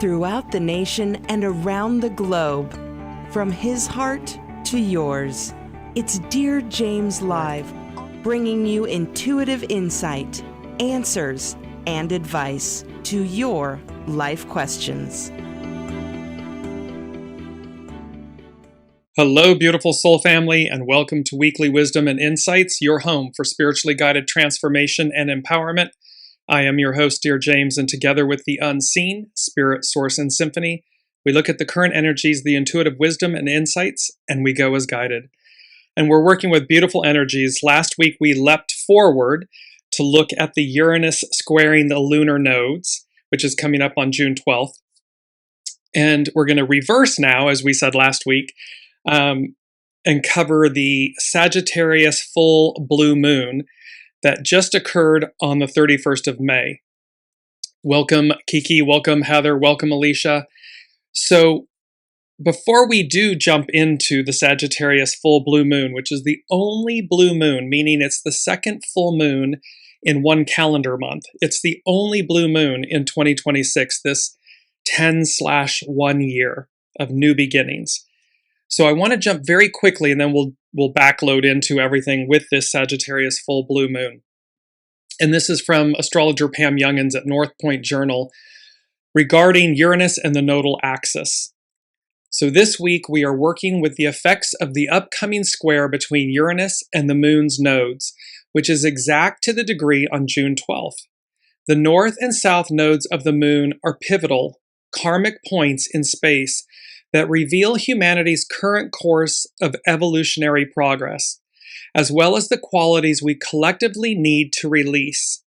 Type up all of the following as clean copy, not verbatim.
throughout the nation and around the globe. From his heart to yours, it's Dear James Live, bringing you intuitive insight, answers, and advice to your life questions. Hello, beautiful soul family, and welcome to Weekly Wisdom and Insights, your home for spiritually guided transformation and empowerment. I am your host, Dearjames, and together with the unseen, Spirit, Source, and Symphony, we look at the current energies, the intuitive wisdom and insights, and we go as guided. And we're working with beautiful energies. Last week, we leapt forward to look at the Uranus squaring the lunar nodes, which is coming up on June 12th. And we're going to reverse now, as we said last week, and cover the Sagittarius full blue moon that just occurred on the 31st of May. Welcome, Kiki. Welcome, Heather. Welcome, Alicia. So before we do jump into the Sagittarius full blue moon, which is the only blue moon, meaning it's the second full moon in one calendar month. It's the only blue moon in 2026, this 10/1 year of new beginnings. So I want to jump very quickly, and then we'll backload into everything with this Sagittarius full blue moon. And this is from astrologer Pam Youngins at North Point Journal regarding Uranus and the nodal axis. So this week we are working with the effects of the upcoming square between Uranus and the moon's nodes, which is exact to the degree on June 12th. The north and south nodes of the moon are pivotal, karmic points in space that reveal humanity's current course of evolutionary progress, as well as the qualities we collectively need to release.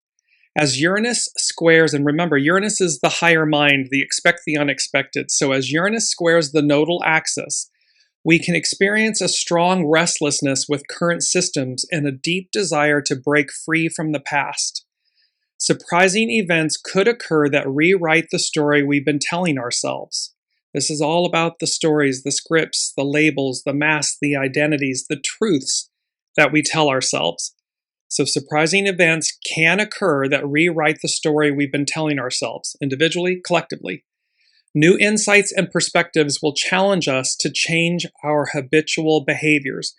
As Uranus squares, and remember, Uranus is the higher mind, the expect the unexpected. So as Uranus squares the nodal axis, we can experience a strong restlessness with current systems and a deep desire to break free from the past. Surprising events could occur that rewrite the story we've been telling ourselves. This is all about the stories, the scripts, the labels, the masks, the identities, the truths that we tell ourselves. So surprising events can occur that rewrite the story we've been telling ourselves, individually, collectively. New insights and perspectives will challenge us to change our habitual behaviors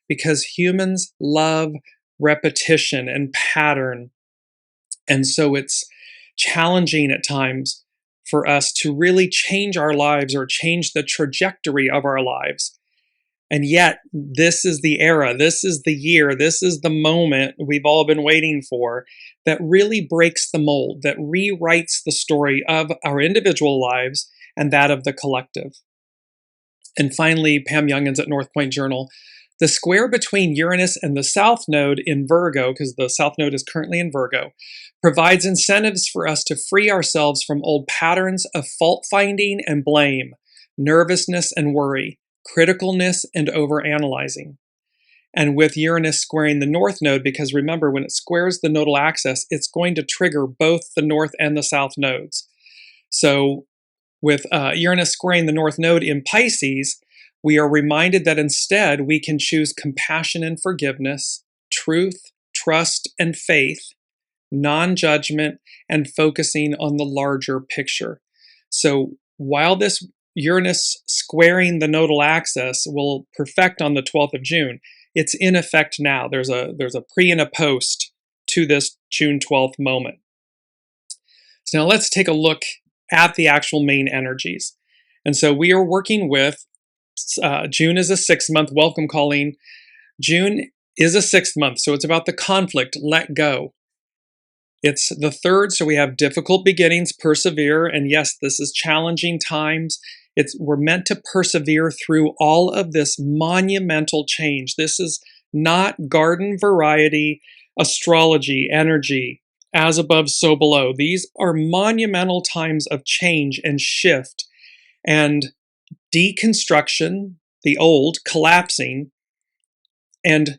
because humans love repetition and pattern. And so it's challenging at times for us to really change our lives or change the trajectory of our lives. And yet, this is the era, this is the year, this is the moment we've all been waiting for that really breaks the mold, that rewrites the story of our individual lives and that of the collective. And finally, Pam Youngins at North Point Journal, the square between Uranus and the South Node in Virgo, because the South Node is currently in Virgo, provides incentives for us to free ourselves from old patterns of fault-finding and blame, nervousness and worry, criticalness and overanalyzing. And with Uranus squaring the North Node, because remember, when it squares the nodal axis, it's going to trigger both the North and the South nodes. So with Uranus squaring the North Node in Pisces, we are reminded that instead we can choose compassion and forgiveness, truth, trust, and faith, non-judgment, and focusing on the larger picture. So while this Uranus squaring the nodal axis will perfect on the 12th of June, it's in effect now. There's a pre and a post to this June 12th moment. So now let's take a look at the actual main energies. And so we are working with June is a 6th month. Welcome, Colleen. June is a 6th month, so it's about the conflict, let go. It's the 3rd, so we have difficult beginnings, persevere, and yes, this is challenging times. We're meant to persevere through all of this monumental change. This is not garden variety astrology, energy, as above, so below. These are monumental times of change and shift and deconstruction, the old collapsing, and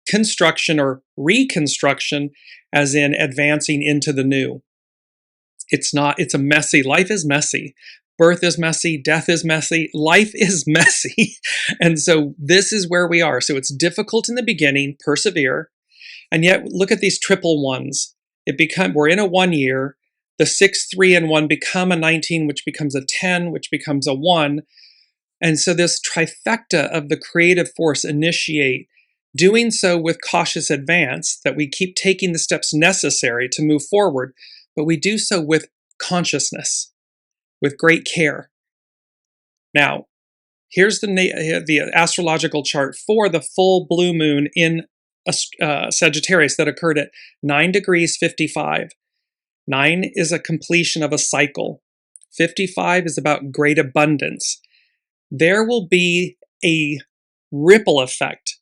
construction or reconstruction, as in advancing into the new. It's a messy, life is messy. Birth is messy, death is messy, life is messy. And so this is where we are. So it's difficult in the beginning, persevere. And yet look at these triple ones. We're in a 1 year. the 6, 3, and 1 become a 19, which becomes a 10, which becomes a 1. And so this trifecta of the creative force initiate, doing so with cautious advance, that we keep taking the steps necessary to move forward, but we do so with consciousness, with great care. Now, here's the astrological chart for the full blue moon in Sagittarius that occurred at 9 degrees 55. 9 is a completion of a cycle. 55 is about great abundance. There will be a ripple effect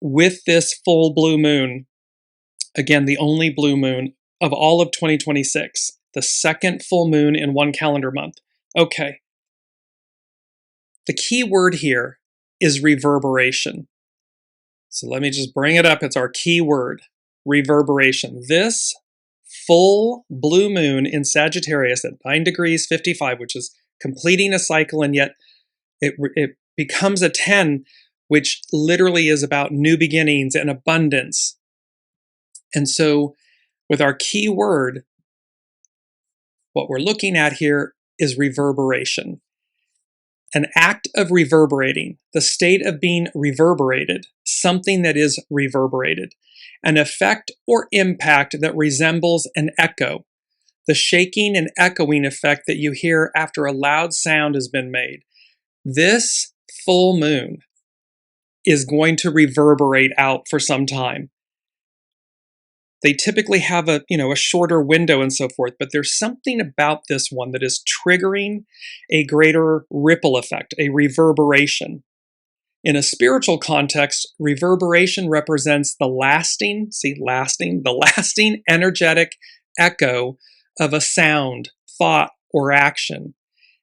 with this full blue moon. Again, the only blue moon of all of 2026, the second full moon in one calendar month. Okay. The key word here is reverberation. So let me just bring it up. It's our key word, reverberation. This full blue moon in Sagittarius at 9 degrees 55, which is completing a cycle, and yet it becomes a 10, which literally is about new beginnings and abundance. And so with our key word, what we're looking at here is reverberation. An act of reverberating, the state of being reverberated, something that is reverberated, an effect or impact that resembles an echo, the shaking and echoing effect that you hear after a loud sound has been made. This full moon is going to reverberate out for some time. They typically have a shorter window and so forth, but there's something about this one that is triggering a greater ripple effect, a reverberation. In a spiritual context, reverberation represents the lasting energetic echo of a sound, thought, or action.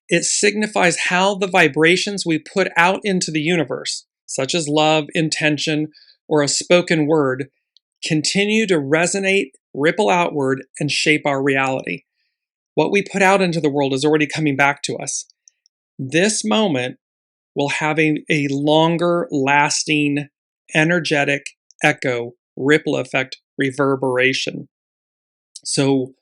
It signifies how the vibrations we put out into the universe, such as love, intention, or a spoken word, continue to resonate, ripple outward, and shape our reality. What we put out into the world is already coming back to us. This moment will have a longer lasting, energetic echo, ripple effect, reverberation. So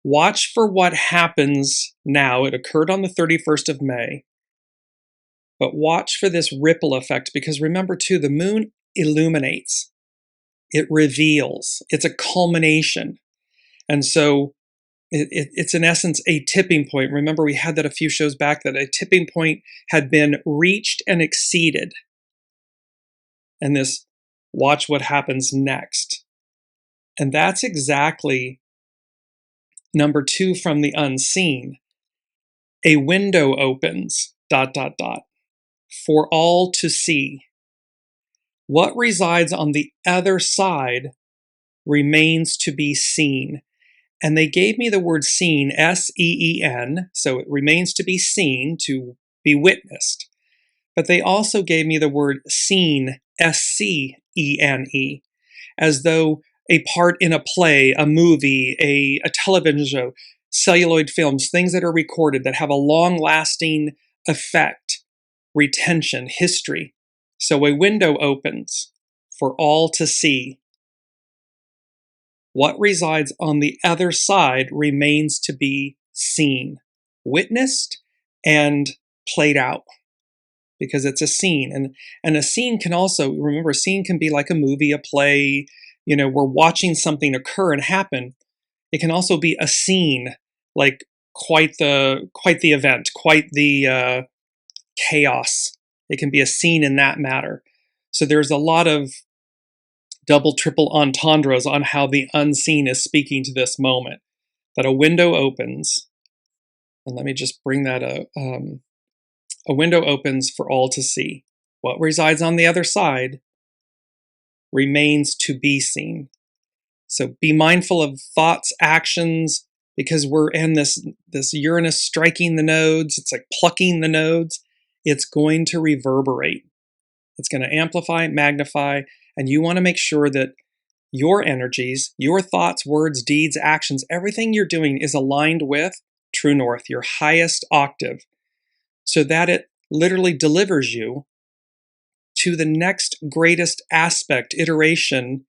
watch for what happens now. It occurred on the 31st of May. But watch for this ripple effect, because remember too, the moon illuminates. It reveals. It's a culmination. And so it's in essence a tipping point. Remember, we had that a few shows back, that a tipping point had been reached and exceeded. And this, watch what happens next. And that's exactly number 2 from the unseen. A window opens, ... for all to see. What resides on the other side remains to be seen. And they gave me the word seen, S-E-E-N, so it remains to be seen, to be witnessed. But they also gave me the word seen, S-C-E-N-E, as though a part in a play, a movie, a television show, celluloid films, things that are recorded that have a long-lasting effect, retention, history. So a window opens for all to see. What resides on the other side remains to be seen, witnessed, and played out, because it's a scene. And a scene can also, remember, a scene can be like a movie, a play, we're watching something occur and happen. It can also be a scene, like quite the event, quite the chaos. It can be a scene in that matter. So there's a lot of double, triple entendres on how the unseen is speaking to this moment. That a window opens, and let me just bring that up. A window opens for all to see. What resides on the other side remains to be seen. So be mindful of thoughts, actions, because we're in this Uranus striking the nodes. It's like plucking the nodes. It's going to reverberate. It's going to amplify, magnify, and you want to make sure that your energies, your thoughts, words, deeds, actions, everything you're doing is aligned with True North, your highest octave, so that it literally delivers you to the next greatest aspect, iteration,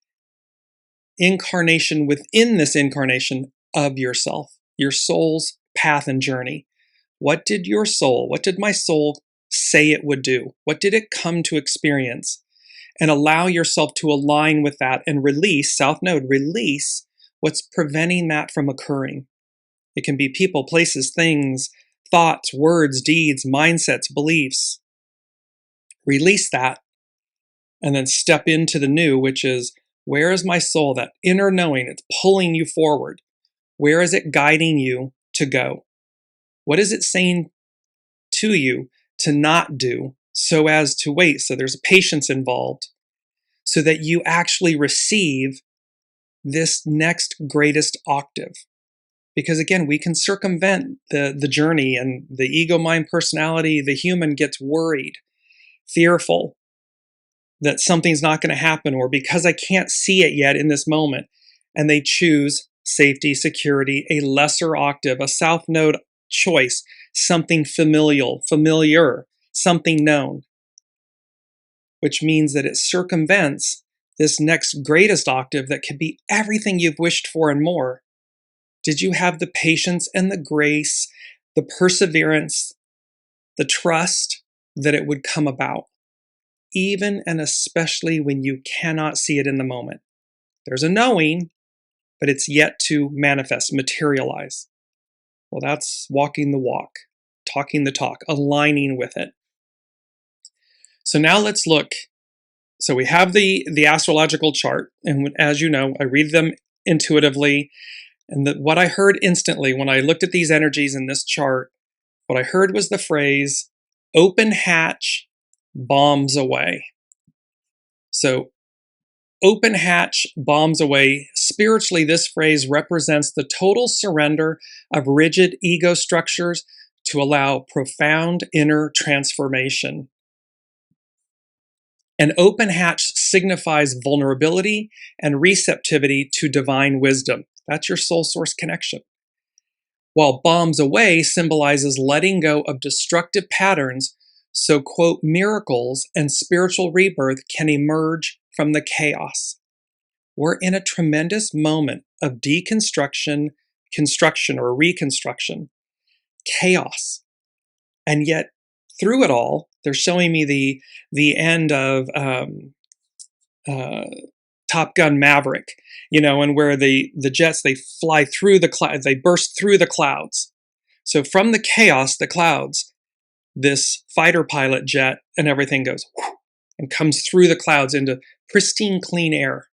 incarnation within this incarnation of yourself, your soul's path and journey. What did my soul say it would do? What did it come to experience? And allow yourself to align with that and release, South Node, release what's preventing that from occurring. It can be people, places, things, thoughts, words, deeds, mindsets, beliefs. Release that and then step into the new, which is, where is my soul, that inner knowing? It's pulling you forward. Where is it guiding you to go? What is it saying to you to not do so as to wait? So there's patience involved so that you actually receive this next greatest octave. Because again, we can circumvent the journey, and the ego, mind, personality, the human gets worried, fearful that something's not going to happen, or because I can't see it yet in this moment. And they choose safety, security, a lesser octave, a South Node choice, something familiar, something known, which means that it circumvents this next greatest octave that could be everything you've wished for and more. Did you have the patience and the grace, the perseverance, the trust that it would come about, even and especially when you cannot see it in the moment? There's a knowing, but it's yet to manifest, materialize. Well, that's walking the walk, talking the talk, aligning with it. So now let's look. So we have the astrological chart, and as you know, I read them intuitively. And what I heard instantly when I looked at these energies in this chart, what I heard was the phrase, open hatch, bombs away. So open hatch, bombs away. Spiritually, this phrase represents the total surrender of rigid ego structures to allow profound inner transformation. An open hatch signifies vulnerability and receptivity to divine wisdom. That's your soul source connection. While bombs away symbolizes letting go of destructive patterns, so, quote, miracles and spiritual rebirth can emerge from the chaos. We're in a tremendous moment of deconstruction, construction, or reconstruction, chaos. And yet, through it all, they're showing me the end of Top Gun Maverick, and where the jets, they fly through the clouds, they burst through the clouds. So from the chaos, the clouds, this fighter pilot jet and everything goes whoosh, and comes through the clouds into pristine, clean air.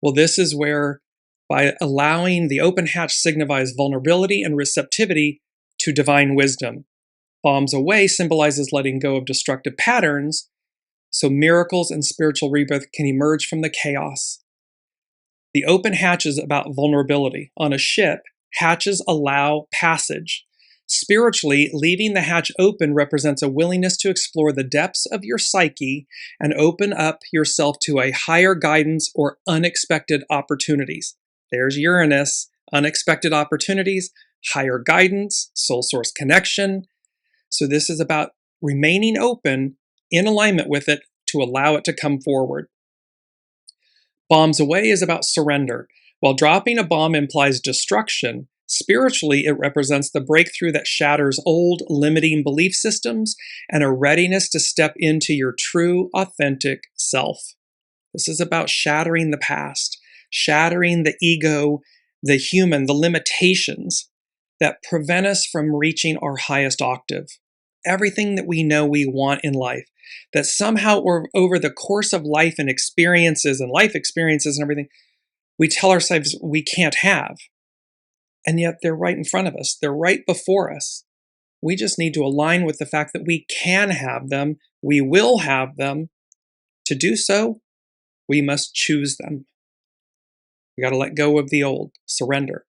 Well, this is where, by allowing the open hatch, signifies vulnerability and receptivity to divine wisdom. Bombs away symbolizes letting go of destructive patterns, so miracles and spiritual rebirth can emerge from the chaos. The open hatch is about vulnerability. On a ship, hatches allow passage. Spiritually, leaving the hatch open represents a willingness to explore the depths of your psyche and open up yourself to a higher guidance or unexpected opportunities. There's Uranus, unexpected opportunities, higher guidance, soul source connection. So this is about remaining open, in alignment with it, to allow it to come forward. Bombs away is about surrender. While dropping a bomb implies destruction, spiritually it represents the breakthrough that shatters old, limiting belief systems and a readiness to step into your true, authentic self. This is about shattering the past, shattering the ego, the human, the limitations that prevent us from reaching our highest octave. Everything that we know we want in life, that somehow or over the course of life and experiences and everything, we tell ourselves we can't have. And yet they're right in front of us. They're right before us. We just need to align with the fact that we can have them. We will have them. To do so, we must choose them. We got to let go of the old, surrender.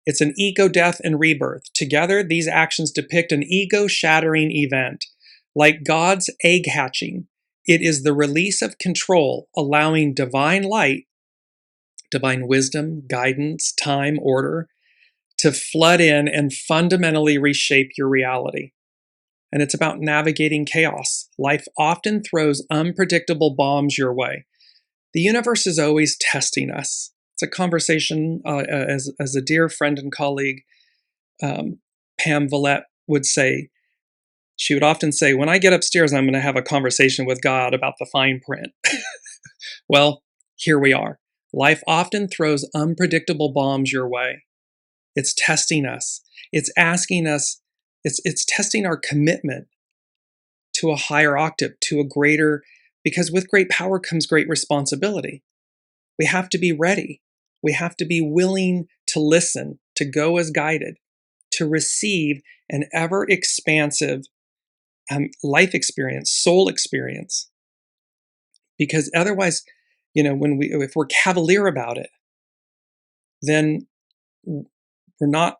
It's an ego death and rebirth. Together, these actions depict an ego-shattering event. Like God's egg hatching, it is the release of control, allowing divine light, divine wisdom, guidance, time, order, to flood in and fundamentally reshape your reality. And it's about navigating chaos. Life often throws unpredictable bombs your way. The universe is always testing us. It's a conversation, as a dear friend and colleague, Pam Villette would say. She would often say, when I get upstairs, I'm going to have a conversation with God about the fine print. Well, here we are. Life often throws unpredictable bombs your way. It's testing us. It's asking us, it's testing our commitment to a higher octave, to a greater, because with great power comes great responsibility. We have to be ready. We have to be willing to listen, to go as guided, to receive an ever expansive life experience, soul experience. Because otherwise, if we're cavalier about it, then we're not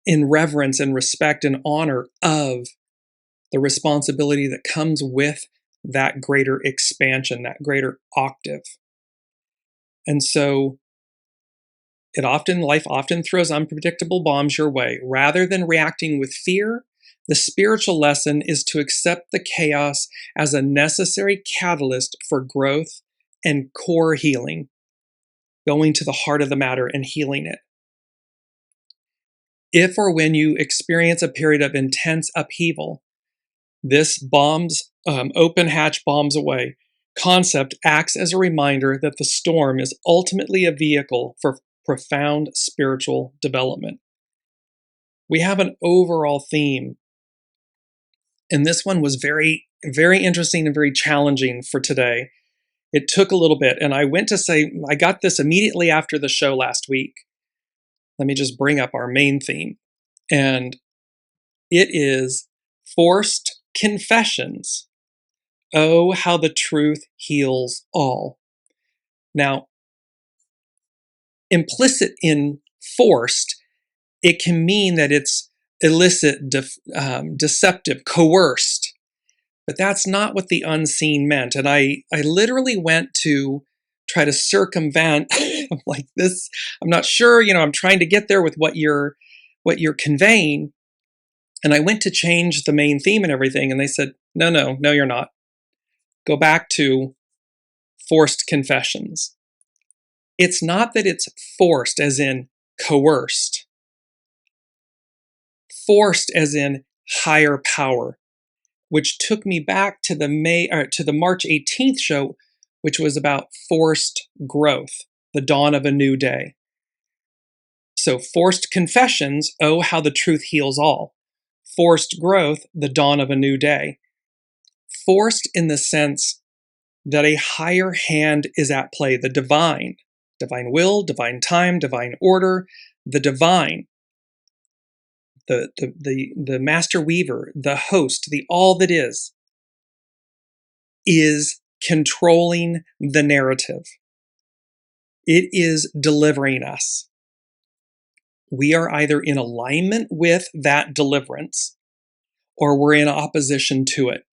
in reverence and respect and honor of the responsibility that comes with that greater expansion, that greater octave. And so life often throws unpredictable bombs your way. Rather than reacting with fear, the spiritual lesson is to accept the chaos as a necessary catalyst for growth and core healing, going to the heart of the matter and healing it. If or when you experience a period of intense upheaval, this open hatch bombs away concept acts as a reminder that the storm is ultimately a vehicle for profound spiritual development. We have an overall theme, and this one was very, very interesting and very challenging for today. It took a little bit, and I got this immediately after the show last week. Let me just bring up our main theme, and it is forced confessions. Oh, how the truth heals all. Now, implicit in forced, it can mean that it's illicit, deceptive, coerced. But that's not what the unseen meant. And I literally went to try to circumvent. I'm like, this, I'm not sure, I'm trying to get there with what you're conveying. And I went to change the main theme and everything. And they said, no, you're not. Go back to forced confessions. It's not that it's forced as in coerced. Forced as in higher power, which took me back to the March 18th show, which was about forced growth, the dawn of a new day. So forced confessions, oh, how the truth heals all. Forced growth, the dawn of a new day. Forced in the sense that a higher hand is at play, the divine will, divine time, divine order, the divine, the master weaver, the host, the all that is controlling the narrative. It is delivering us. We are either in alignment with that deliverance or we're in opposition to it.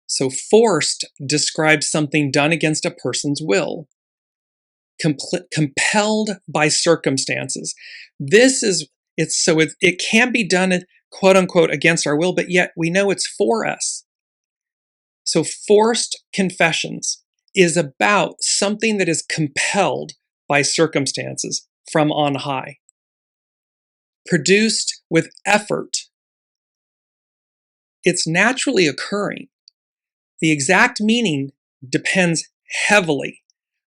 So forced describes something done against a person's will, compelled by circumstances. It can be done, quote unquote, against our will, but yet we know it's for us. So forced confessions is about something that is compelled by circumstances from on high, produced with effort. It's naturally occurring. The exact meaning depends heavily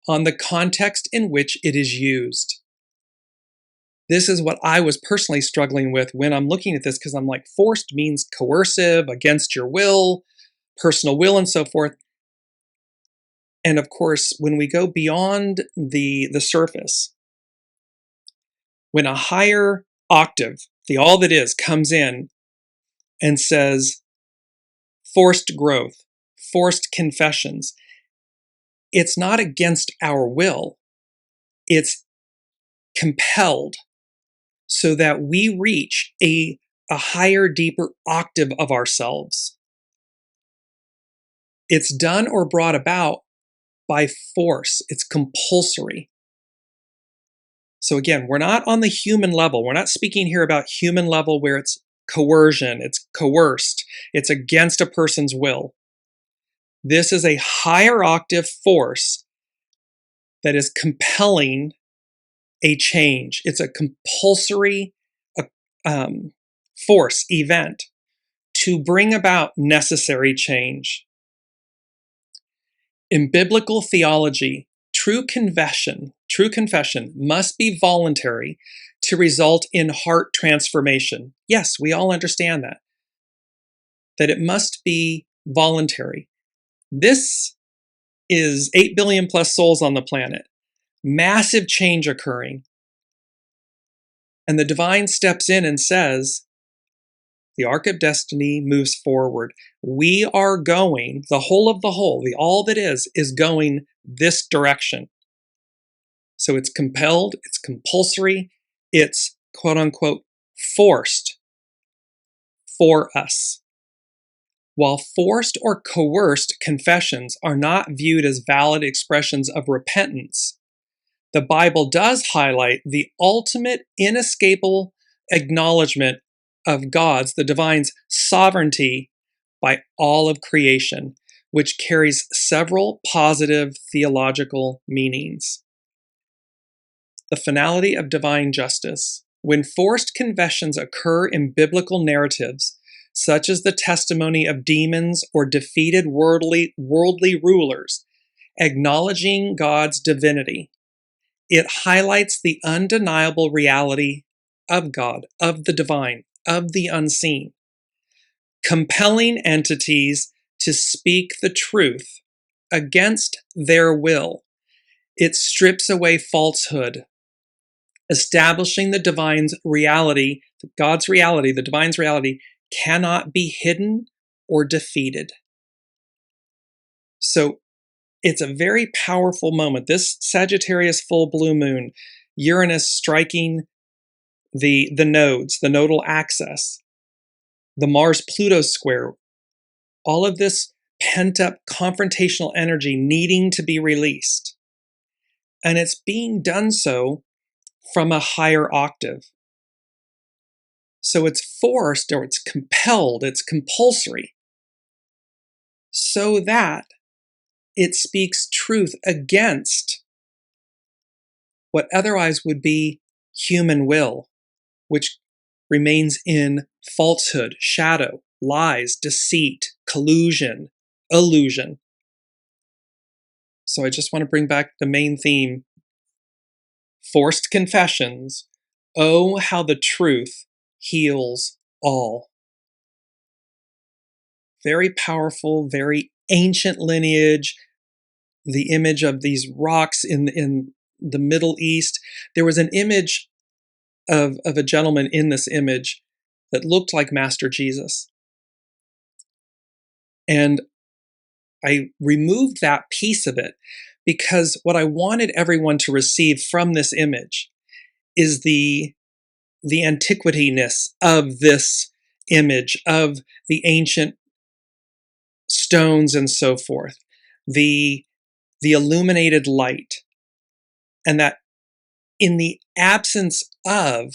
on the context in which it is used. This is what I was personally struggling with when I'm looking at this, because I'm like, forced means coercive, against your will, personal will, and so forth. And of course, when we go beyond the surface, when a higher octave, the all that is, comes in and says forced growth, forced confessions, it's not against our will. It's compelled so that we reach a higher, deeper octave of ourselves. It's done or brought about by force. It's compulsory. So again, we're not on the human level. We're not speaking here about human level where it's coercion, it's coerced, it's against a person's will. This is a higher octave force that is compelling a change. It's a compulsory force, event, to bring about necessary change. In biblical theology, true confession must be voluntary to result in heart transformation. Yes, we all understand that it must be voluntary. This is 8 billion plus souls on the planet, massive change occurring. And the divine steps in and says, the arc of destiny moves forward. We are going, the whole of the whole, the all that is going this direction. So it's compelled, it's compulsory, it's quote unquote forced for us. While forced or coerced confessions are not viewed as valid expressions of repentance, the Bible does highlight the ultimate inescapable acknowledgement of God's, the divine's sovereignty by all of creation, which carries several positive theological meanings. The finality of divine justice. When forced confessions occur in biblical narratives, such as the testimony of demons or defeated worldly rulers, acknowledging God's divinity, it highlights the undeniable reality of God, of the divine, of the unseen, compelling entities to speak the truth against their will. It strips away falsehood, establishing the divine's reality, God's reality, the divine's reality, cannot be hidden or defeated. So it's a very powerful moment. This Sagittarius full blue moon, Uranus striking the nodes, the nodal axis, the Mars-Pluto square, all of this pent-up confrontational energy needing to be released. And it's being done so from a higher octave. So it's forced, or it's compelled, it's compulsory, so that it speaks truth against what otherwise would be human will, which remains in falsehood, shadow, lies, deceit, collusion, illusion. So I just want to bring back the main theme. Forced confessions. Oh, how the truth heals all. Very powerful, very ancient lineage. The image of these rocks in the Middle East. There was an image of a gentleman in this image that looked like Master Jesus. And I removed that piece of it because what I wanted everyone to receive from this image is the antiquityness of this image, of the ancient stones and so forth, the illuminated light, and that in the absence of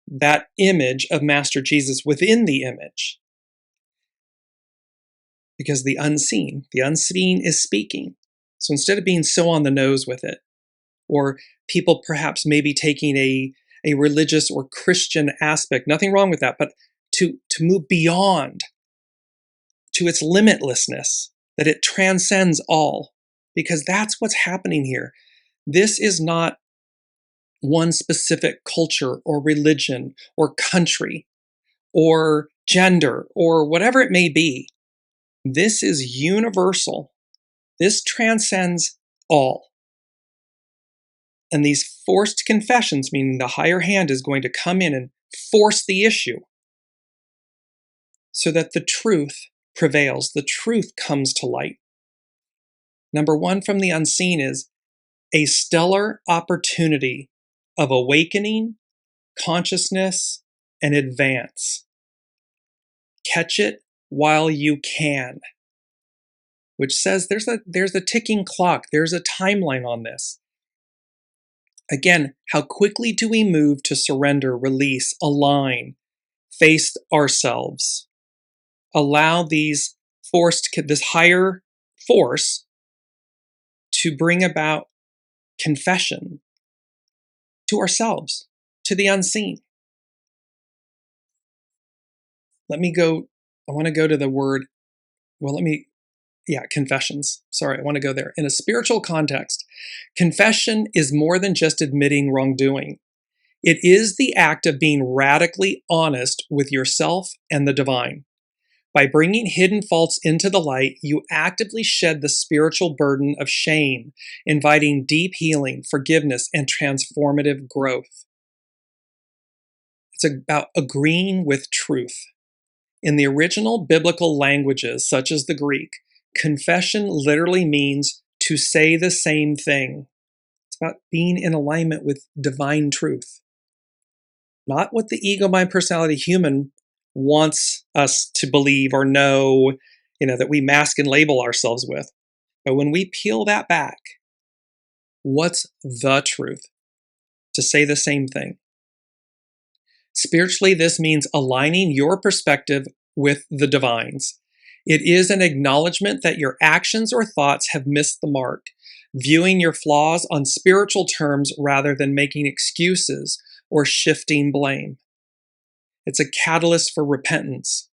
that image of Master Jesus within the image, because the unseen is speaking. So instead of being so on the nose with it, or people perhaps maybe taking a religious or Christian aspect, nothing wrong with that, but to move beyond to its limitlessness, that it transcends all, because that's what's happening here. This is not one specific culture or religion or country or gender or whatever it may be. This is universal. This transcends all. And these forced confessions, meaning the higher hand is going to come in and force the issue so that the truth prevails, the truth comes to light. Number one from the unseen is a stellar opportunity of awakening, consciousness, and advance. Catch it while you can, which says there's a ticking clock, there's a timeline on this. Again, how quickly do we move to surrender, release, align, face ourselves, allow this higher force to bring about confession to ourselves, to the unseen. I want to go to the word, confessions. Sorry, I want to go there. In a spiritual context, confession is more than just admitting wrongdoing. It is the act of being radically honest with yourself and the divine. By bringing hidden faults into the light, you actively shed the spiritual burden of shame, inviting deep healing, forgiveness, and transformative growth. It's about agreeing with truth. In the original biblical languages, such as the Greek, confession literally means to say the same thing. It's about being in alignment with divine truth. Not what the ego, mind, personality, human wants us to believe or know, that we mask and label ourselves with. But when we peel that back, what's the truth? To say the same thing. Spiritually, this means aligning your perspective with the divine's. It is an acknowledgement that your actions or thoughts have missed the mark, viewing your flaws on spiritual terms rather than making excuses or shifting blame. It's a catalyst for repentance.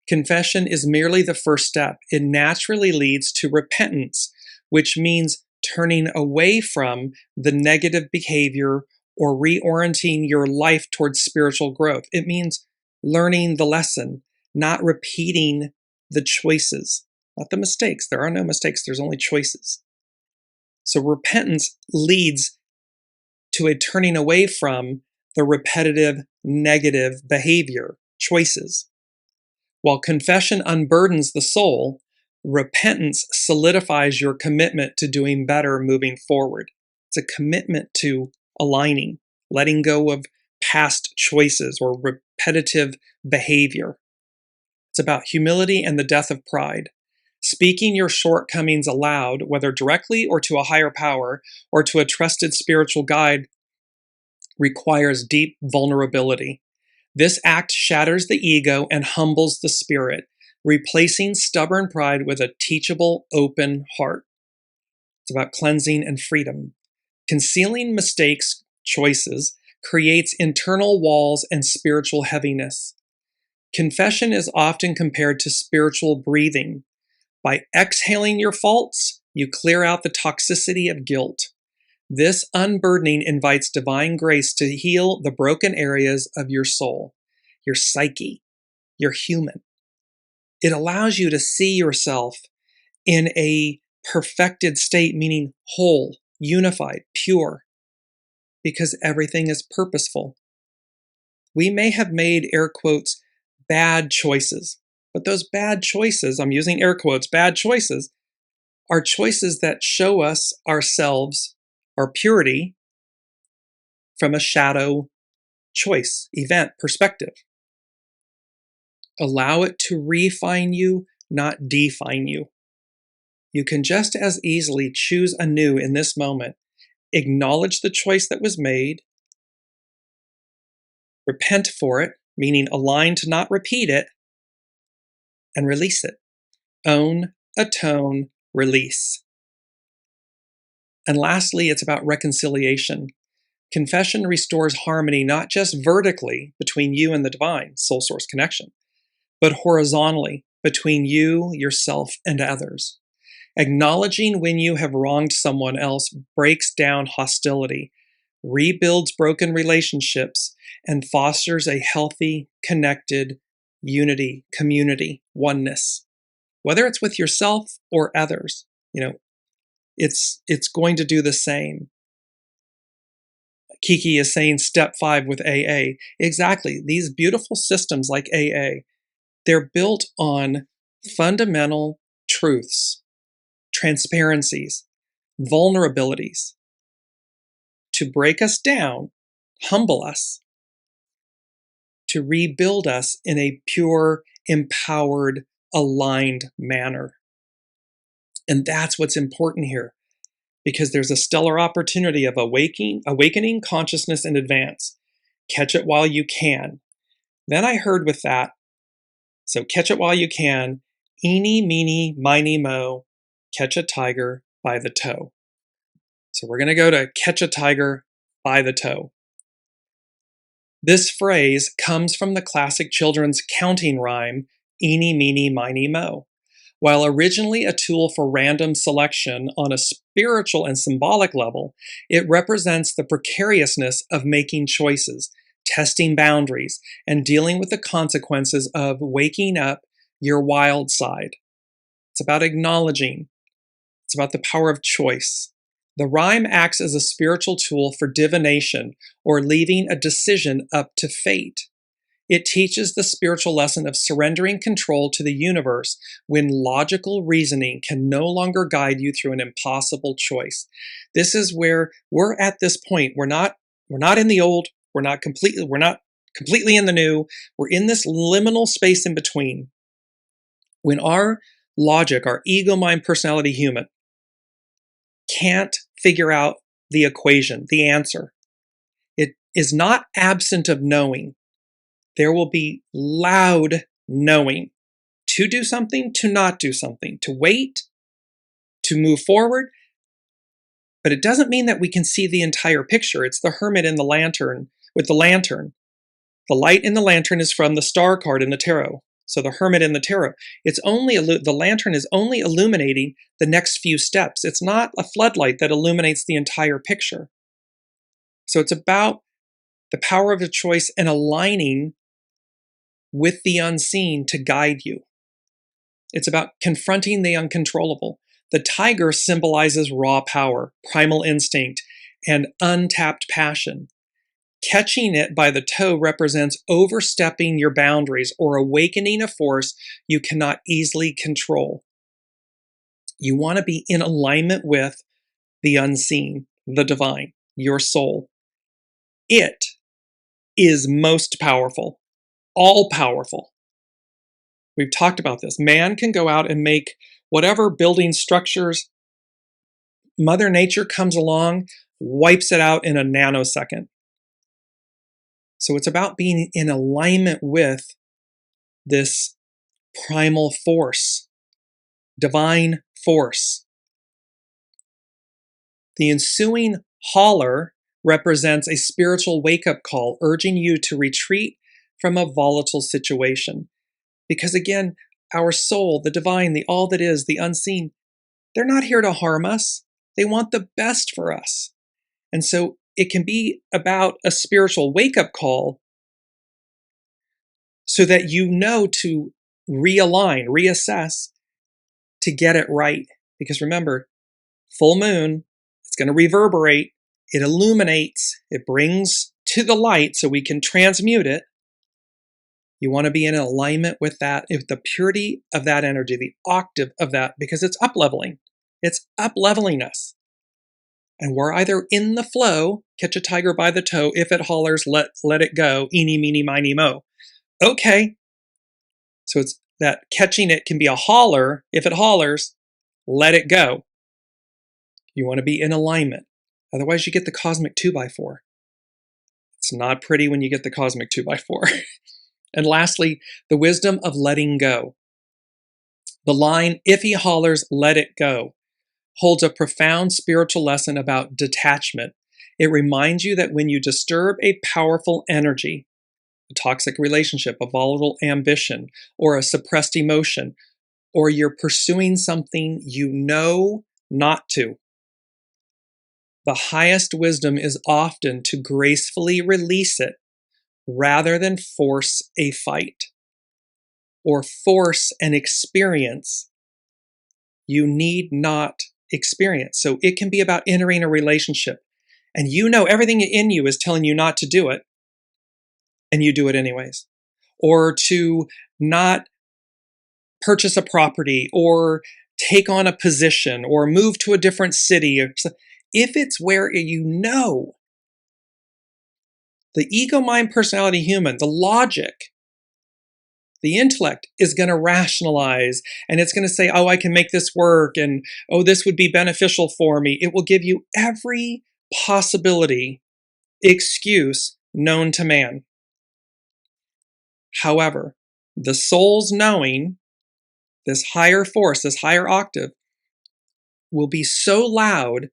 Confession is merely the first step. It naturally leads to repentance, which means turning away from the negative behavior or reorienting your life towards spiritual growth. It means learning the lesson, not repeating the choices, not the mistakes. There are no mistakes, there's only choices. So repentance leads to a turning away from the repetitive negative behavior, choices. While confession unburdens the soul, repentance solidifies your commitment to doing better moving forward. It's a commitment to aligning, letting go of past choices or repetitive behavior. It's about humility and the death of pride. Speaking your shortcomings aloud, whether directly or to a higher power or to a trusted spiritual guide, requires deep vulnerability. This act shatters the ego and humbles the spirit, replacing stubborn pride with a teachable, open heart. It's about cleansing and freedom. Concealing mistakes, choices, creates internal walls and spiritual heaviness. Confession is often compared to spiritual breathing. By exhaling your faults, you clear out the toxicity of guilt. This unburdening invites divine grace to heal the broken areas of your soul, your psyche, your human. It allows you to see yourself in a perfected state, meaning whole, unified, pure, because everything is purposeful. We may have made, air quotes, bad choices, but those bad choices, I'm using air quotes, bad choices, are choices that show us ourselves, our purity, from a shadow choice, event, perspective. Allow it to refine you, not define you. You can just as easily choose anew in this moment, acknowledge the choice that was made, repent for it, meaning align to not repeat it, and release it. Own, atone, release. And lastly, it's about reconciliation. Confession restores harmony not just vertically between you and the divine, soul source connection, but horizontally between you, yourself, and others. Acknowledging when you have wronged someone else breaks down hostility, rebuilds broken relationships, and fosters a healthy, connected unity, community, oneness. Whether it's with yourself or others, it's going to do the same. Kiki is saying step 5 with AA. Exactly. These beautiful systems like AA, they're built on fundamental truths, transparencies, vulnerabilities to break us down, humble us, to rebuild us in a pure, empowered, aligned manner. And that's what's important here, because there's a stellar opportunity of awakening consciousness in advance. Catch it while you can. Then I heard with that, so catch it while you can, eeny, meeny, miny, mo, catch a tiger by the toe. So we're going to go to catch a tiger by the toe. This phrase comes from the classic children's counting rhyme, EENY, MEENY, MINIE, MO. While originally a tool for random selection on a spiritual and symbolic level, it represents the precariousness of making choices, testing boundaries, and dealing with the consequences of waking up your wild side. It's about acknowledging. It's about the power of choice. The rhyme acts as a spiritual tool for divination or leaving a decision up to fate. It teaches the spiritual lesson of surrendering control to the universe when logical reasoning can no longer guide you through an impossible choice. This is where we're at this point. We're not in the old, we're not completely in the new. We're in this liminal space in between. When our logic, our ego, mind, personality, human, can't figure out the equation, the answer, it is not absent of knowing. There will be loud knowing to do something, to not do something, to wait, to move forward. But it doesn't mean that we can see the entire picture. It's the hermit in the lantern with the lantern. The light in the lantern is from the star card in the tarot. So the hermit in the tarot, the lantern is only illuminating the next few steps. It's not a floodlight that illuminates the entire picture. So it's about the power of a choice and aligning with the unseen to guide you. It's about confronting the uncontrollable. The tiger symbolizes raw power, primal instinct, and untapped passion. Catching it by the toe represents overstepping your boundaries or awakening a force you cannot easily control. You want to be in alignment with the unseen, the divine, your soul. It is most powerful, all powerful. We've talked about this. Man can go out and make whatever building structures. Mother Nature comes along, wipes it out in a nanosecond. So it's about being in alignment with this primal force, divine force. The ensuing holler represents a spiritual wake-up call, urging you to retreat from a volatile situation. Because again, our soul, the divine, the all that is, the unseen, they're not here to harm us. They want the best for us. And so it can be about a spiritual wake-up call so that you know to realign, reassess, to get it right. Because remember, full moon, it's going to reverberate, it illuminates, it brings to the light so we can transmute it. You want to be in alignment with that, with the purity of that energy, the octave of that, because it's up-leveling. It's up-leveling us. And we're either in the flow, catch a tiger by the toe, if it hollers, let it go, eeny, meeny, miny, mo. Okay. So it's that catching it can be a holler. If it hollers, let it go. You want to be in alignment. Otherwise, you get the cosmic 2x4. It's not pretty when you get the cosmic 2x4. And lastly, the wisdom of letting go. The line, if he hollers, let it go, holds a profound spiritual lesson about detachment. It reminds you that when you disturb a powerful energy, a toxic relationship, a volatile ambition, or a suppressed emotion, or you're pursuing something you know not to, the highest wisdom is often to gracefully release it rather than force a fight or force an experience you need not experience. So it can be about entering a relationship and you know everything in you is telling you not to do it and you do it anyways. Or to not purchase a property or take on a position or move to a different city. If it's where you know, the ego, mind, personality, human, the logic, the intellect is going to rationalize and it's going to say, oh, I can make this work and, oh, this would be beneficial for me. It will give you every possibility, excuse known to man. However, the soul's knowing, this higher force, this higher octave, will be so loud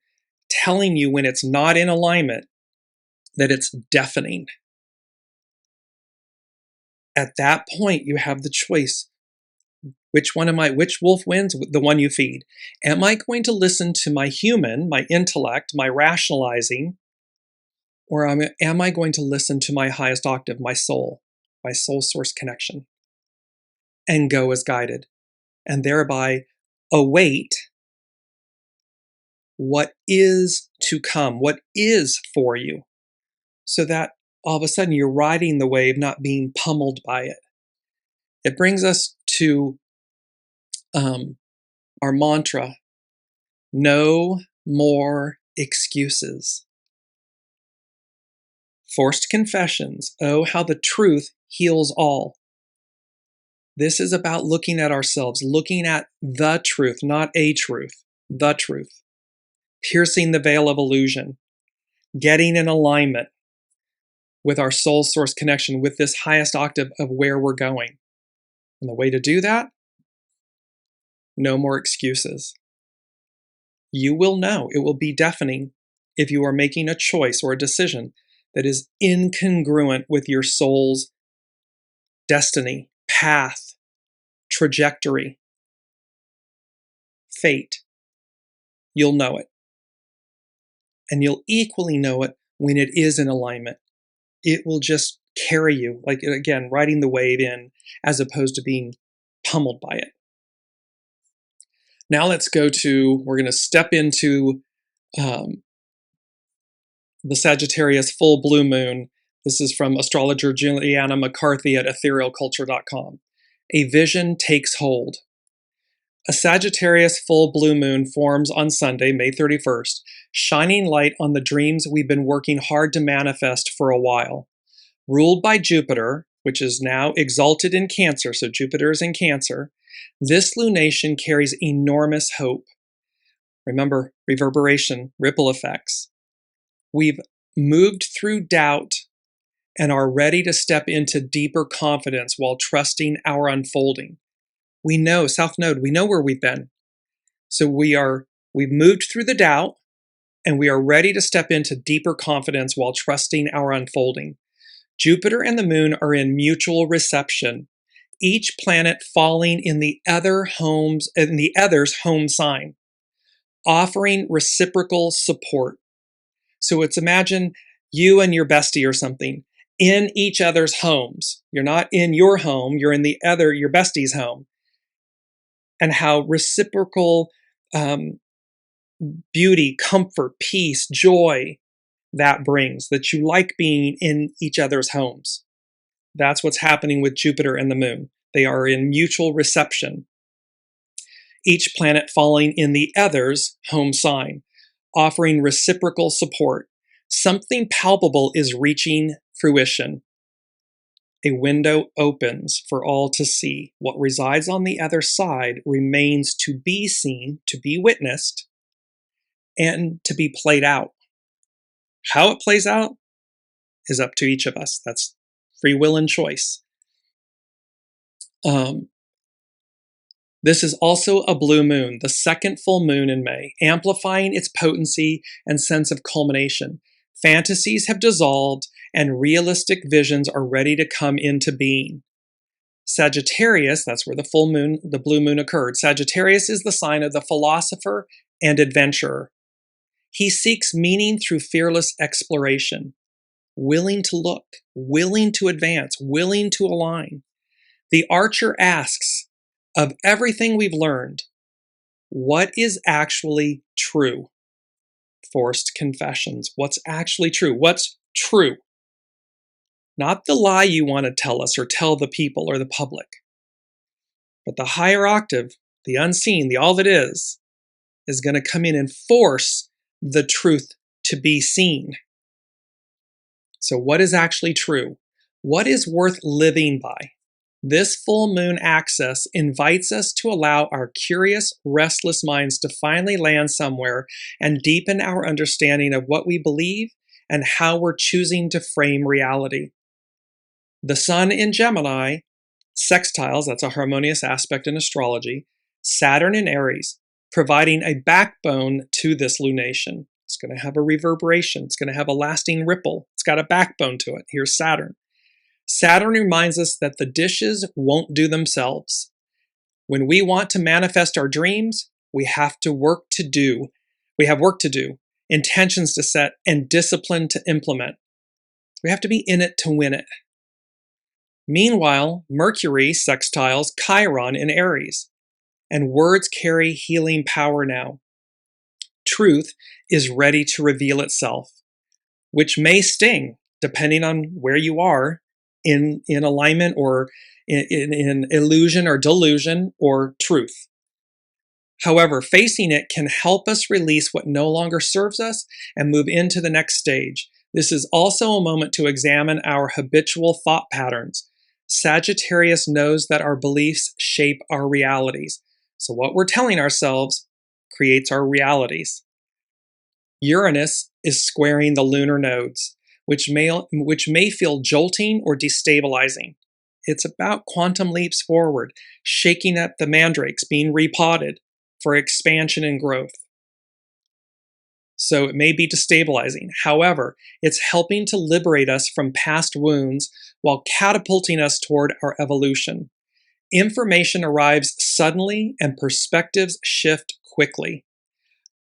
telling you when it's not in alignment that it's deafening. At that point, you have the choice. Which wolf wins? The one you feed. Am I going to listen to my human, my intellect, my rationalizing, or am I going to listen to my highest octave, my soul source connection, and go as guided, and thereby await what is to come, what is for you, so that all of a sudden you're riding the wave, not being pummeled by it. It brings us to our mantra, no more excuses. Forced confessions, oh, how the truth heals all. This is about looking at ourselves, looking at the truth, not a truth, the truth. Piercing the veil of illusion, getting in alignment with our soul source connection, with this highest octave of where we're going. And the way to do that? No more excuses. You will know, it will be deafening if you are making a choice or a decision that is incongruent with your soul's destiny, path, trajectory, fate. You'll know it. And you'll equally know it when it is in alignment. It will just carry you, like, again, riding the wave in, as opposed to being pummeled by it. Now we're going to step into the Sagittarius full blue moon. This is from astrologer Juliana McCarthy at etherealculture.com. A vision takes hold. A Sagittarius full blue moon forms on Sunday, May 31st, shining light on the dreams we've been working hard to manifest for a while. Ruled by Jupiter, which is now exalted in Cancer, so Jupiter is in Cancer, this lunation carries enormous hope. Remember, reverberation, ripple effects. We've moved through doubt and are ready to step into deeper confidence while trusting our unfolding. We know, South Node, we know where we've been. So we've moved through the doubt and we are ready to step into deeper confidence while trusting our unfolding. Jupiter and the moon are in mutual reception, each planet falling in the other's home sign, offering reciprocal support. So it's, imagine you and your bestie or something in each other's homes. You're not in your home, you're in your bestie's home. And how reciprocal beauty, comfort, peace, joy that brings, that you like being in each other's homes. That's what's happening with Jupiter and the moon. They are in mutual reception, each planet falling in the other's home sign, offering reciprocal support. Something palpable is reaching fruition. A window opens for all to see. What resides on the other side remains to be seen, to be witnessed, and to be played out. How it plays out is up to each of us. That's free will and choice. This is also a blue moon, the second full moon in May, amplifying its potency and sense of culmination. Fantasies have dissolved and realistic visions are ready to come into being. Sagittarius, that's where the blue moon occurred. Sagittarius is the sign of the philosopher and adventurer. He seeks meaning through fearless exploration, willing to look, willing to advance, willing to align. The archer asks, of everything we've learned, what is actually true? Forced confessions. What's actually true? What's true? Not the lie you want to tell us or tell the people or the public, but the higher octave, the unseen, the all that is going to come in and force the truth to be seen. So what is actually true? What is worth living by? This full moon axis invites us to allow our curious, restless minds to finally land somewhere and deepen our understanding of what we believe and how we're choosing to frame reality. The sun in Gemini, sextiles, that's a harmonious aspect in astrology, Saturn in Aries, providing a backbone to this lunation. It's It's going to have a reverberation. It's going to have a lasting ripple. It's got a backbone to it. Here's Saturn. Saturn reminds us that the dishes won't do themselves. When we want to manifest our dreams, we have work to do, intentions to set, and discipline to implement. We have to be in it to win it. Meanwhile, Mercury sextiles Chiron in Aries, and words carry healing power now. Truth is ready to reveal itself, which may sting depending on where you are in alignment or in illusion or delusion or truth. However, facing it can help us release what no longer serves us and move into the next stage. This is also a moment to examine our habitual thought patterns. Sagittarius knows that our beliefs shape our realities. So what we're telling ourselves creates our realities. Uranus is squaring the lunar nodes, which may feel jolting or destabilizing. It's about quantum leaps forward, shaking up the mandrakes, being repotted for expansion and growth. So it may be destabilizing. However, it's helping to liberate us from past wounds while catapulting us toward our evolution. Information arrives suddenly and perspectives shift quickly.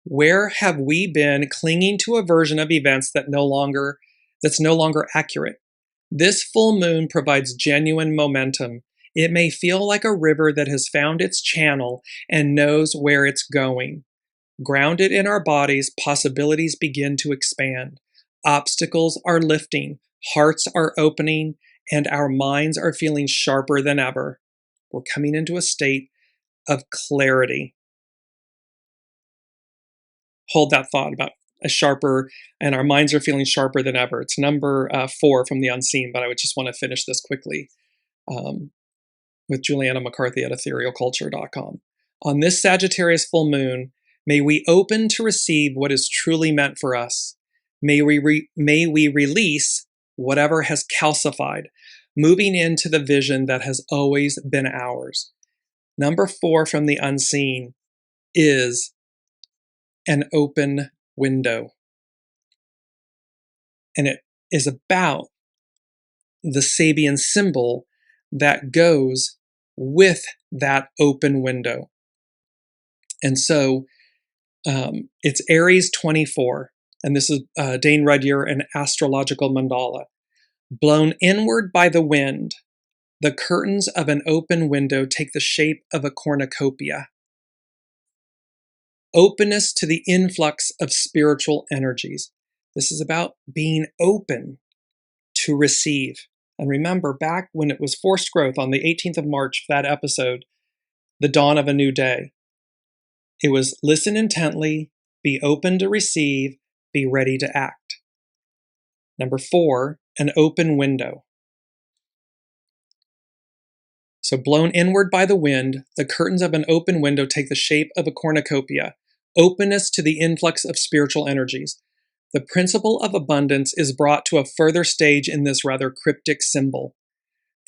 Where have we been clinging to a version of events that's no longer accurate? This full moon provides genuine momentum. It may feel like a river that has found its channel and knows where it's going. Grounded in our bodies, possibilities begin to expand. Obstacles are lifting, hearts are opening, and our minds are feeling sharper than ever. We're coming into a state of clarity. Hold that thought about a sharper, and our minds are feeling sharper than ever. It's number 4 from the unseen, but I would just want to finish this quickly with Juliana McCarthy at etherealculture.com. On this Sagittarius full moon, may we open to receive what is truly meant for us. May we release whatever has calcified, moving into the vision that has always been ours. Number 4 from the unseen is an open window. And it is about the Sabian symbol that goes with that open window. And so it's Aries 24, and this is Dane Rudyer, an astrological mandala. Blown inward by the wind, the curtains of an open window take the shape of a cornucopia. Openness to the influx of spiritual energies. This is about being open to receive. And remember, back when it was forced growth on the 18th of March, that episode, The Dawn of a New Day, it was listen intently, be open to receive, be ready to act. Number 4, an open window. So blown inward by the wind, the curtains of an open window take the shape of a cornucopia. Openness to the influx of spiritual energies. The principle of abundance is brought to a further stage in this rather cryptic symbol.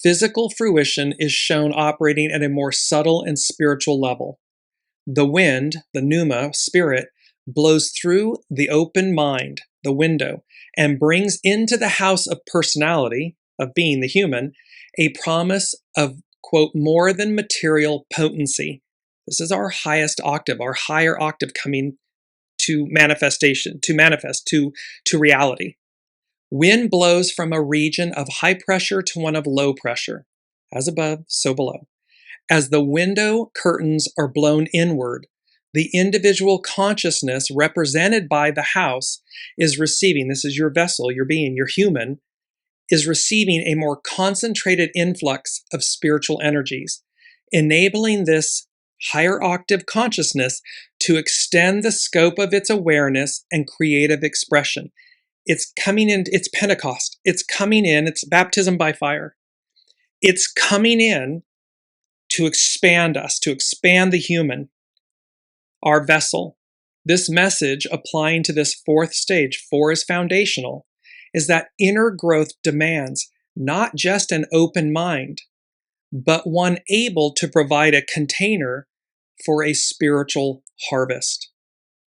Physical fruition is shown operating at a more subtle and spiritual level. The wind, the pneuma, spirit, blows through the open mind, the window, and brings into the house of personality, of being the human, a promise of, quote, more than material potency. This is our highest octave, our higher octave coming to manifestation, to manifest, to reality. Wind blows from a region of high pressure to one of low pressure. As above, so below. As the window curtains are blown inward, the individual consciousness represented by the house is receiving, this is your vessel, your being, your human, is receiving a more concentrated influx of spiritual energies, enabling this higher octave consciousness to extend the scope of its awareness and creative expression. It's coming in, it's Pentecost. It's coming in, it's baptism by fire. It's coming in to expand us, to expand the human, our vessel. This message applying to this 4th stage, 4 is foundational, is that inner growth demands not just an open mind, but one able to provide a container for a spiritual harvest.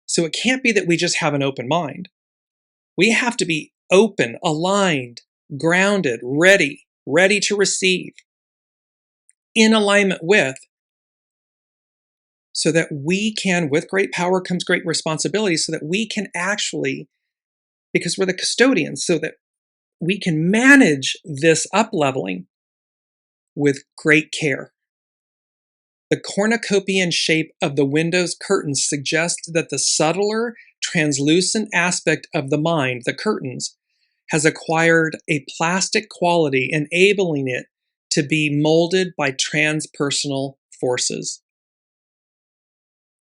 So it can't be that we just have an open mind. We have to be open, aligned, grounded, ready to receive, in alignment with, so that we can, with great power comes great responsibility, so that we can actually, because we're the custodians, so that we can manage this up-leveling with great care. The cornucopian shape of the window's curtains suggests that the subtler, translucent aspect of the mind, the curtains, has acquired a plastic quality, enabling it to be molded by transpersonal forces.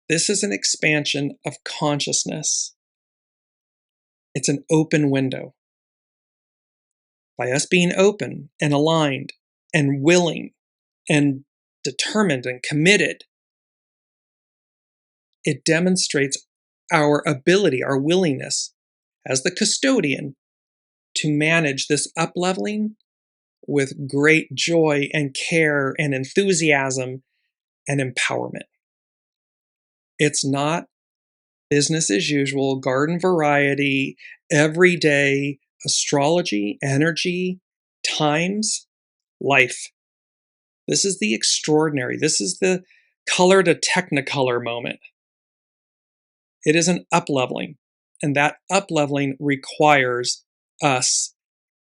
This is an expansion of consciousness. It's an open window. By us being open and aligned and willing and determined and committed, it demonstrates our ability, our willingness as the custodian to manage this up-leveling with great joy and care and enthusiasm and empowerment. It's not business as usual, garden variety, everyday astrology, energy, times, life. This is the extraordinary. This is the color to technicolor moment. It is an up-leveling, and that up-leveling requires us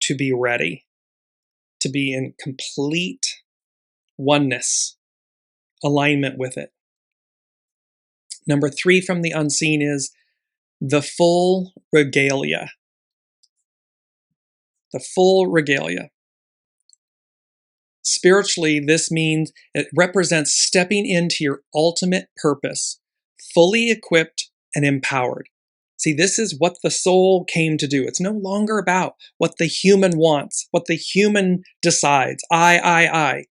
to be ready, to be in complete oneness, alignment with it. Number 3 from the unseen is the full regalia. The full regalia. Spiritually, this means it represents stepping into your ultimate purpose, fully equipped and empowered. See, this is what the soul came to do. It's no longer about what the human wants, what the human decides. I.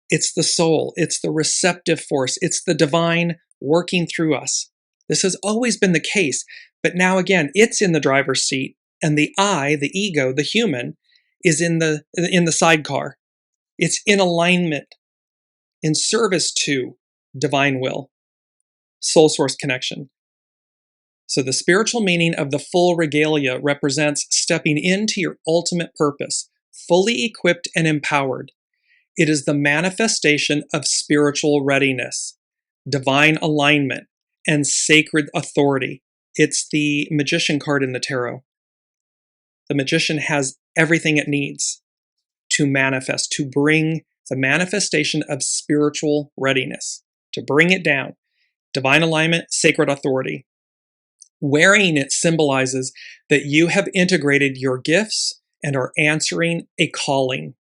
It's the soul. It's the receptive force. It's the divine working through us. This has always been the case, but now again, it's in the driver's seat, and the I, the ego, the human, is in the sidecar. It's in alignment, in service to divine will, soul source connection. So the spiritual meaning of the full regalia represents stepping into your ultimate purpose, fully equipped and empowered. It is the manifestation of spiritual readiness, divine alignment, and sacred authority. It's the magician card in the tarot. The magician has everything it needs to manifest, to bring the manifestation of spiritual readiness, to bring it down. Divine alignment, sacred authority. Wearing it symbolizes that you have integrated your gifts and are answering a calling.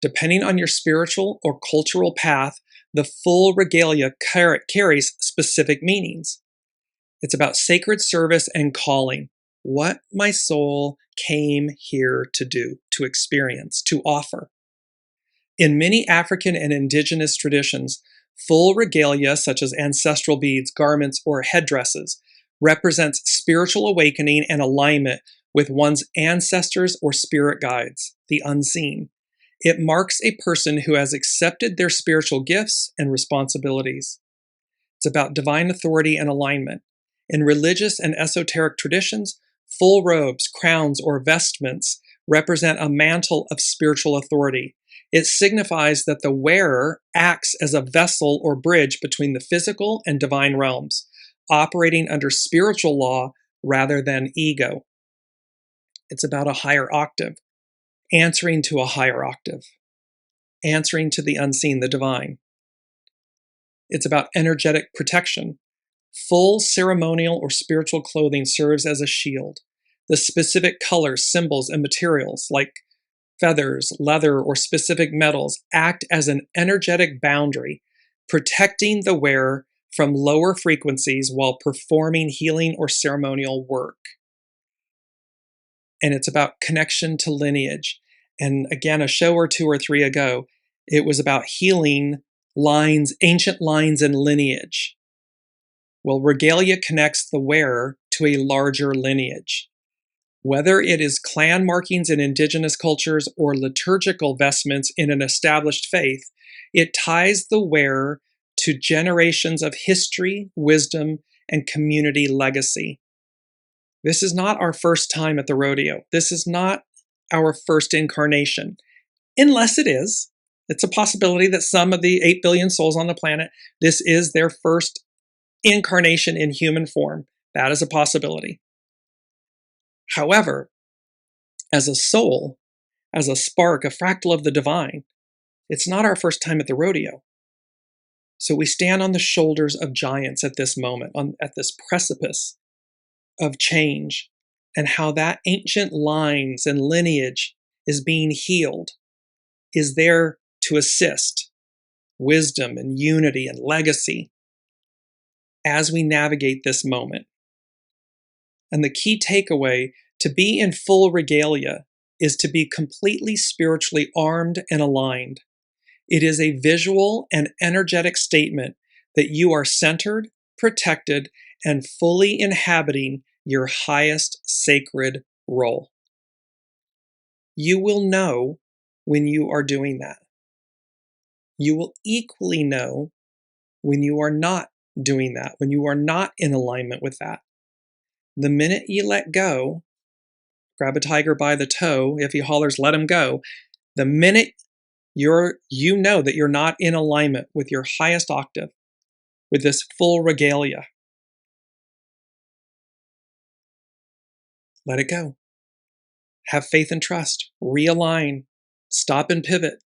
Depending on your spiritual or cultural path, the full regalia carries specific meanings. It's about sacred service and calling. What my soul came here to do, to experience, to offer. In many African and indigenous traditions, full regalia, such as ancestral beads, garments, or headdresses, represents spiritual awakening and alignment with one's ancestors or spirit guides, the unseen. It marks a person who has accepted their spiritual gifts and responsibilities. It's about divine authority and alignment. In religious and esoteric traditions, full robes, crowns, or vestments represent a mantle of spiritual authority. It signifies that the wearer acts as a vessel or bridge between the physical and divine realms, operating under spiritual law rather than ego. It's about a higher octave, answering to a higher octave, answering to the unseen, the divine. It's about energetic protection. Full ceremonial or spiritual clothing serves as a shield. The specific colors, symbols, and materials, like feathers, leather, or specific metals, act as an energetic boundary, protecting the wearer from lower frequencies while performing healing or ceremonial work. And it's about connection to lineage. And again, a show or 2 or 3 ago, it was about healing lines, ancient lines and lineage. Well, regalia connects the wearer to a larger lineage. Whether it is clan markings in indigenous cultures or liturgical vestments in an established faith, it ties the wearer to generations of history, wisdom, and community legacy. This is not our first time at the rodeo. This is not our first incarnation, unless it is. It's a possibility that some of the 8 billion souls on the planet, this is their first incarnation in human form. That is a possibility. However, as a soul, as a spark, a fractal of the divine, it's not our first time at the rodeo. So we stand on the shoulders of giants at this moment, at this precipice of change, and how that ancient lines and lineage is being healed, is there to assist wisdom and unity and legacy as we navigate this moment. And the key takeaway, to be in full regalia, is to be completely spiritually armed and aligned. It is a visual and energetic statement that you are centered, protected, and fully inhabiting your highest sacred role. You will know when you are doing that. You will equally know when you are not doing that, when you are not in alignment with that. The minute you let go, grab a tiger by the toe, if he hollers, let him go. The minute you know that you're not in alignment with your highest octave, with this full regalia, let it go. Have faith and trust. Realign. Stop and pivot.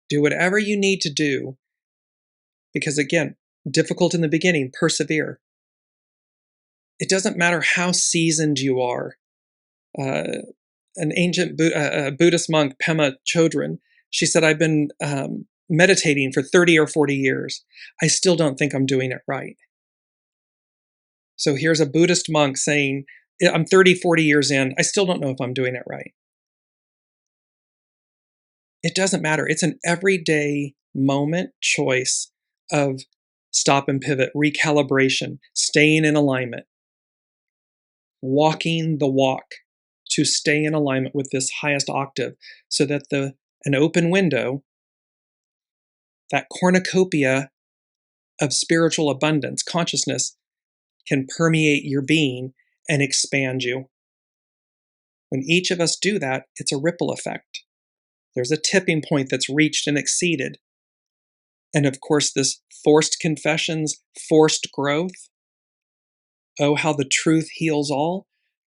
Do whatever you need to do. Because again, difficult in the beginning, persevere. It doesn't matter how seasoned you are. An ancient Buddhist monk, Pema Chodron, she said, I've been meditating for 30 or 40 years. I still don't think I'm doing it right. So here's a Buddhist monk saying, I'm 30, 40 years in. I still don't know if I'm doing it right. It doesn't matter. It's an everyday moment choice of stop and pivot, recalibration, staying in alignment, walking the walk to stay in alignment with this highest octave so that an open window, that cornucopia of spiritual abundance, consciousness, can permeate your being and expand you. When each of us do that, it's a ripple effect. There's a tipping point that's reached and exceeded. And of course, this forced confessions, forced growth. Oh, how the truth heals all.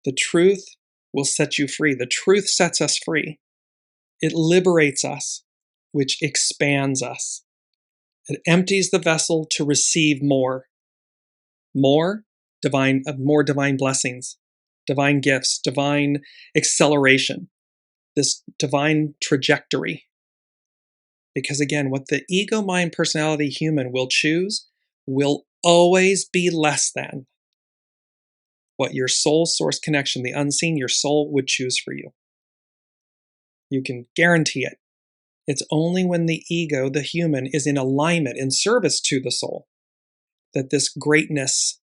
The truth will set you free. The truth sets us free. It liberates us, which expands us. It empties the vessel to receive more. More divine blessings, divine gifts, divine acceleration, this divine trajectory. Because again, what the ego, mind, personality, human will choose will always be less than what your soul source connection, the unseen, your soul would choose for you. You can guarantee it. It's only when the ego, the human, is in alignment, in service to the soul, that this greatness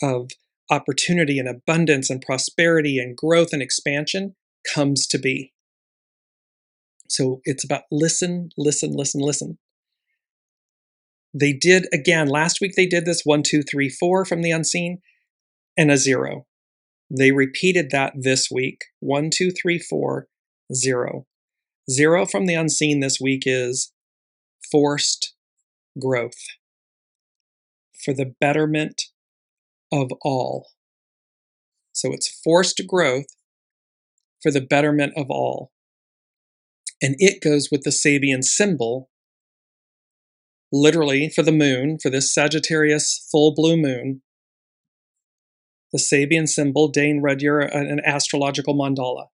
of opportunity and abundance and prosperity and growth and expansion comes to be. So it's about listen, listen, listen, listen. They did, again, last week they did this 1, 2, 3, 4 from the unseen and a 0. They repeated that this week. 1, 2, 3, 4, 0. 0 from the unseen this week is forced growth for the betterment of all. So it's forced growth for the betterment of all. And it goes with the Sabian symbol, literally for the moon, for this Sagittarius full blue moon. The Sabian symbol, Dane Rudyard, an astrological mandala,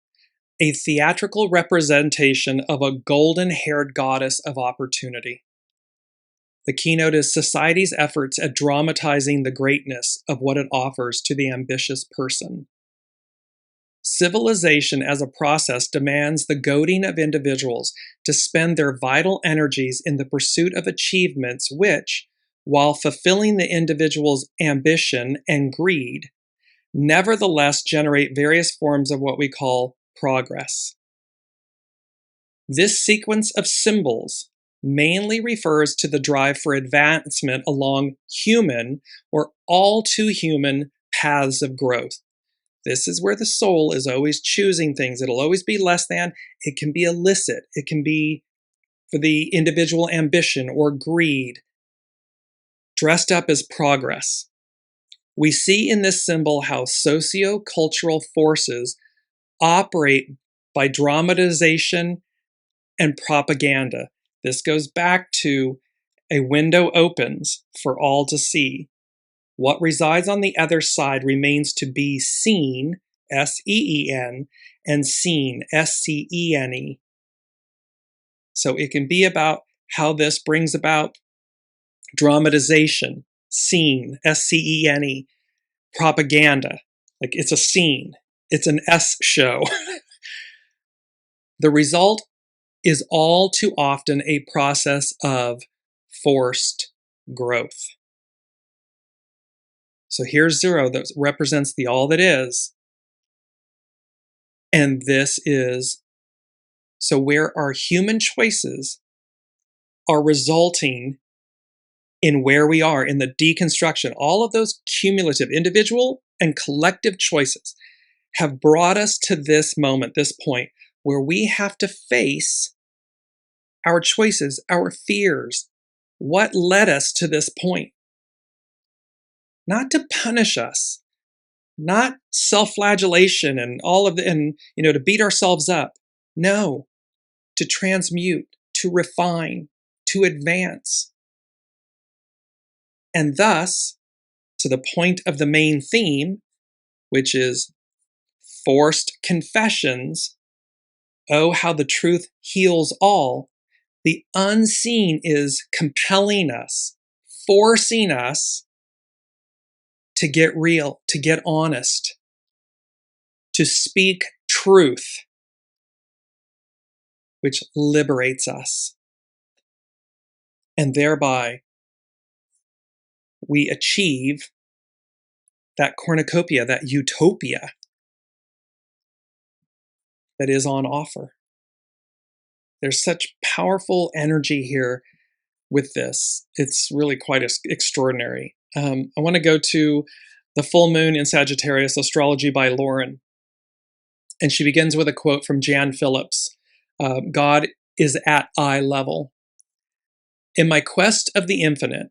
a theatrical representation of a golden-haired goddess of opportunity. The keynote is society's efforts at dramatizing the greatness of what it offers to the ambitious person. Civilization as a process demands the goading of individuals to spend their vital energies in the pursuit of achievements which, while fulfilling the individual's ambition and greed, nevertheless generate various forms of what we call progress. This sequence of symbols mainly refers to the drive for advancement along human or all too human paths of growth. This is where the soul is always choosing things. It'll always be less than. It can be illicit. It can be for the individual ambition or greed, dressed up as progress. We see in this symbol how socio-cultural forces operate by dramatization and propaganda. This goes back to a window opens for all to see. What resides on the other side remains to be seen, S-E-E-N, and seen, S-C-E-N-E. So it can be about how this brings about dramatization, scene, S-C-E-N-E, propaganda, like it's a scene, it's an S show. The result is all too often a process of forced growth. So here's 0 that represents the all that is. And this is, so where our human choices are resulting in where we are in the deconstruction, all of those cumulative individual and collective choices have brought us to this moment, this point, where we have to face our choices, our fears, what led us to this point. Not to punish us, not self-flagellation and all of the, and to beat ourselves up. No, to transmute, to refine, to advance. And thus, to the point of the main theme, which is forced confessions, oh, how the truth heals all, the unseen is compelling us, forcing us to get real, to get honest, to speak truth, which liberates us. And thereby, we achieve that cornucopia, that utopia that is on offer. There's such powerful energy here with this. It's really quite extraordinary. I want to go to the full moon in Sagittarius, Astrology by Lauren. And she begins with a quote from Jan Phillips. God is at eye level. In my quest of the infinite,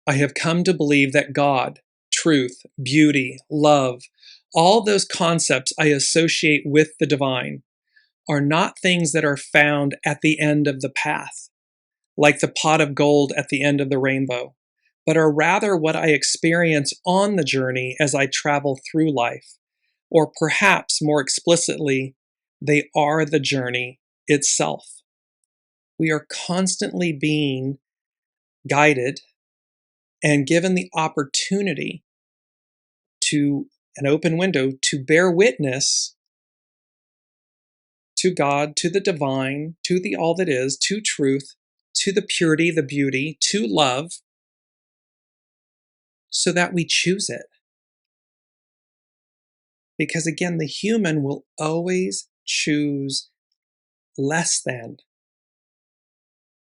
I have come to believe that God, truth, beauty, love, all those concepts I associate with the divine are not things that are found at the end of the path, like the pot of gold at the end of the rainbow, but are rather what I experience on the journey as I travel through life. Or perhaps more explicitly, they are the journey itself. We are constantly being guided and given the opportunity to an open window to bear witness to God, to the divine, to the all that is, to truth, to the purity, the beauty, to love, so that we choose it. Because again, the human will always choose less than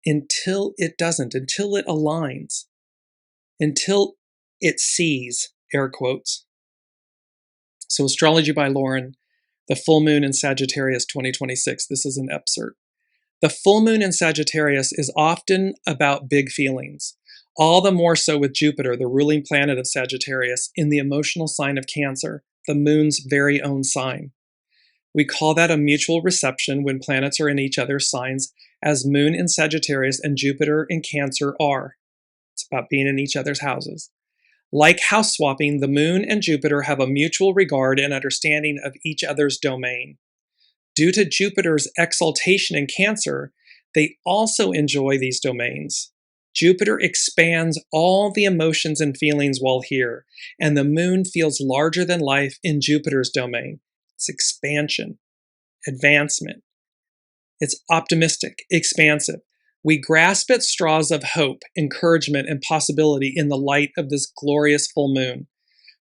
until it doesn't, until it aligns, until it sees, air quotes. So Astrology by Lauren, the full moon in Sagittarius 2026. This is an excerpt. The full moon in Sagittarius is often about big feelings, all the more so with Jupiter, the ruling planet of Sagittarius, in the emotional sign of Cancer, the moon's very own sign. We call that a mutual reception when planets are in each other's signs, as moon in Sagittarius and Jupiter in Cancer are. It's about being in each other's houses. Like house swapping, the moon and Jupiter have a mutual regard and understanding of each other's domain. Due to Jupiter's exaltation in Cancer, they also enjoy these domains. Jupiter expands all the emotions and feelings while here, and the moon feels larger than life in Jupiter's domain. It's expansion, advancement. It's optimistic, expansive. We grasp at straws of hope, encouragement, and possibility in the light of this glorious full moon.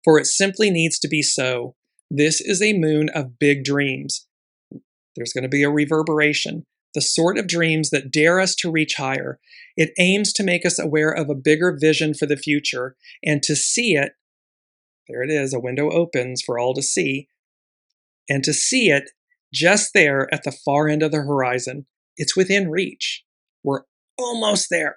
For it simply needs to be so. This is a moon of big dreams. There's going to be a reverberation. the sort of dreams that dare us to reach higher. It aims to make us aware of a bigger vision for the future and to see it. There it is, a window opens for all to see, and to see it just there at the far end of the horizon. It's within reach. We're almost there.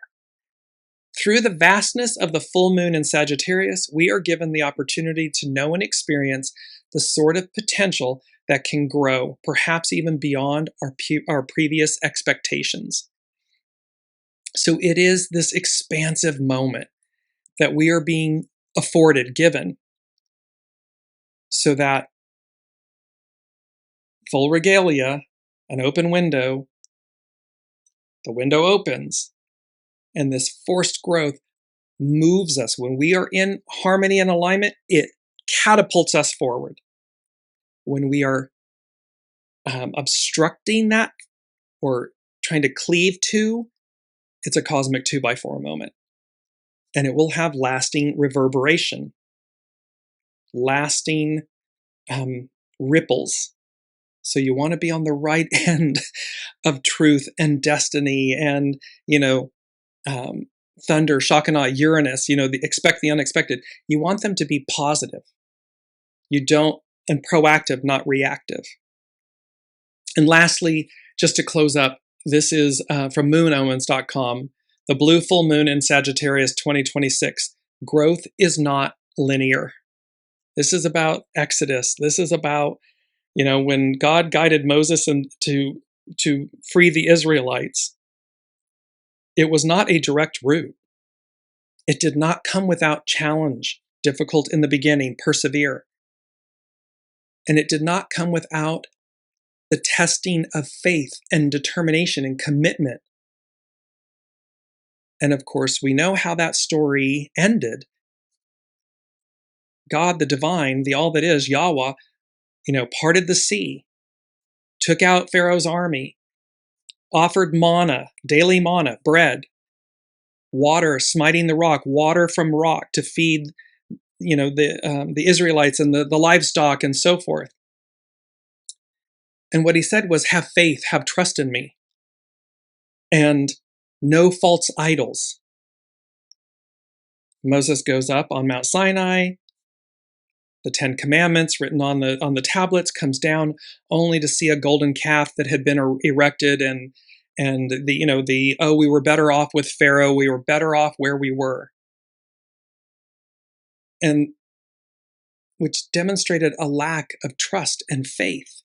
Through the vastness of the full moon in Sagittarius, we are given the opportunity to know and experience the sort of potential that can grow, perhaps even beyond our previous expectations. So it is this expansive moment that we are being afforded, given, so that full regalia, an open window, the window opens, and this forced growth moves us. When we are in harmony and alignment, it catapults us forward. When we are obstructing that or trying to cleave to, it's a cosmic 2x4 moment. And it will have lasting reverberation, lasting ripples. So you want to be on the right end of truth and destiny and, thunder, Shakana, Uranus, expect the unexpected. You want them to be positive. You don't, and proactive, not reactive. And lastly, just to close up, this is from moonomens.com. The blue full moon in Sagittarius 2026. Growth is not linear. This is about Exodus. This is about, when God guided Moses to free the Israelites. It was not a direct route. It did not come without challenge, difficult in the beginning, persevere. And it did not come without the testing of faith and determination and commitment. And of course, we know how that story ended. God, the divine, the all that is, Yahweh, parted the sea, took out Pharaoh's army, offered manna, daily manna, bread, water, smiting the rock, water from rock to feed, the Israelites and the livestock and so forth. And what he said was, have faith, have trust in me, and no false idols. Moses goes up on Mount Sinai. The 10 Commandments written on the tablets comes down, only to see a golden calf that had been erected, and we were better off with Pharaoh. We were better off where we were, and which demonstrated a lack of trust and faith.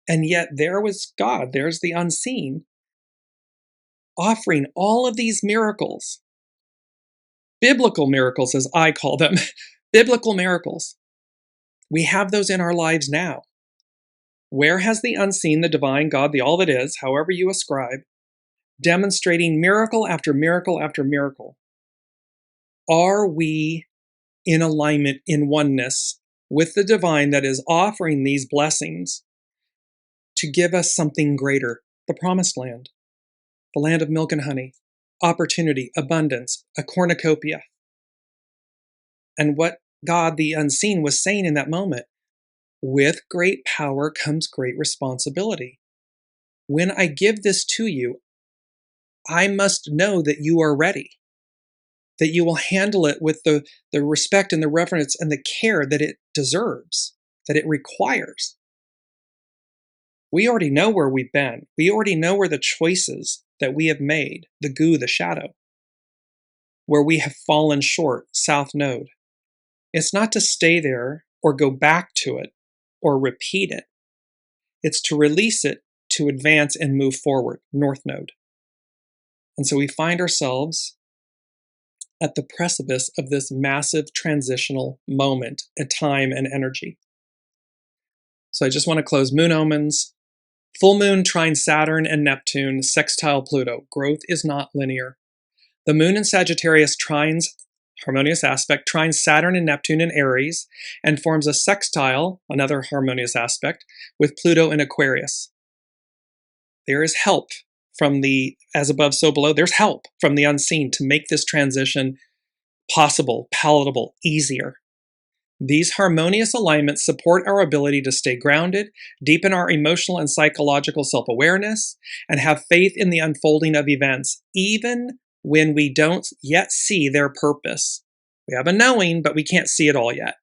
And yet there was God. There's the unseen, offering all of these miracles, biblical miracles, as I call them, biblical miracles. We have those in our lives now. Where has the unseen, the divine, God, the all that is, however you ascribe, demonstrating miracle after miracle after miracle? Are we in alignment, in oneness with the divine that is offering these blessings to give us something greater, the promised land, the land of milk and honey, opportunity, abundance, a cornucopia? And what God, the unseen, was saying in that moment, with great power comes great responsibility. When I give this to you, I must know that you are ready, that you will handle it with the respect and the reverence and the care that it deserves, that it requires. We already know where we've been. We already know where the choices that we have made, the goo, the shadow, where we have fallen short, south node. It's not to stay there or go back to it or repeat it. It's to release it, to advance and move forward, north node. And so we find ourselves at the precipice of this massive transitional moment, a time and energy. So I just want to close moon omens. Full moon trine Saturn and Neptune, sextile Pluto. Growth is not linear. The moon in Sagittarius trines, harmonious aspect, trines Saturn and Neptune in Aries and forms a sextile, another harmonious aspect, with Pluto in Aquarius. There is help from the as above, so below. There's help from the unseen to make this transition possible, palatable, easier. These harmonious alignments support our ability to stay grounded, deepen our emotional and psychological self-awareness, and have faith in the unfolding of events, even when we don't yet see their purpose. We have a knowing, but we can't see it all yet.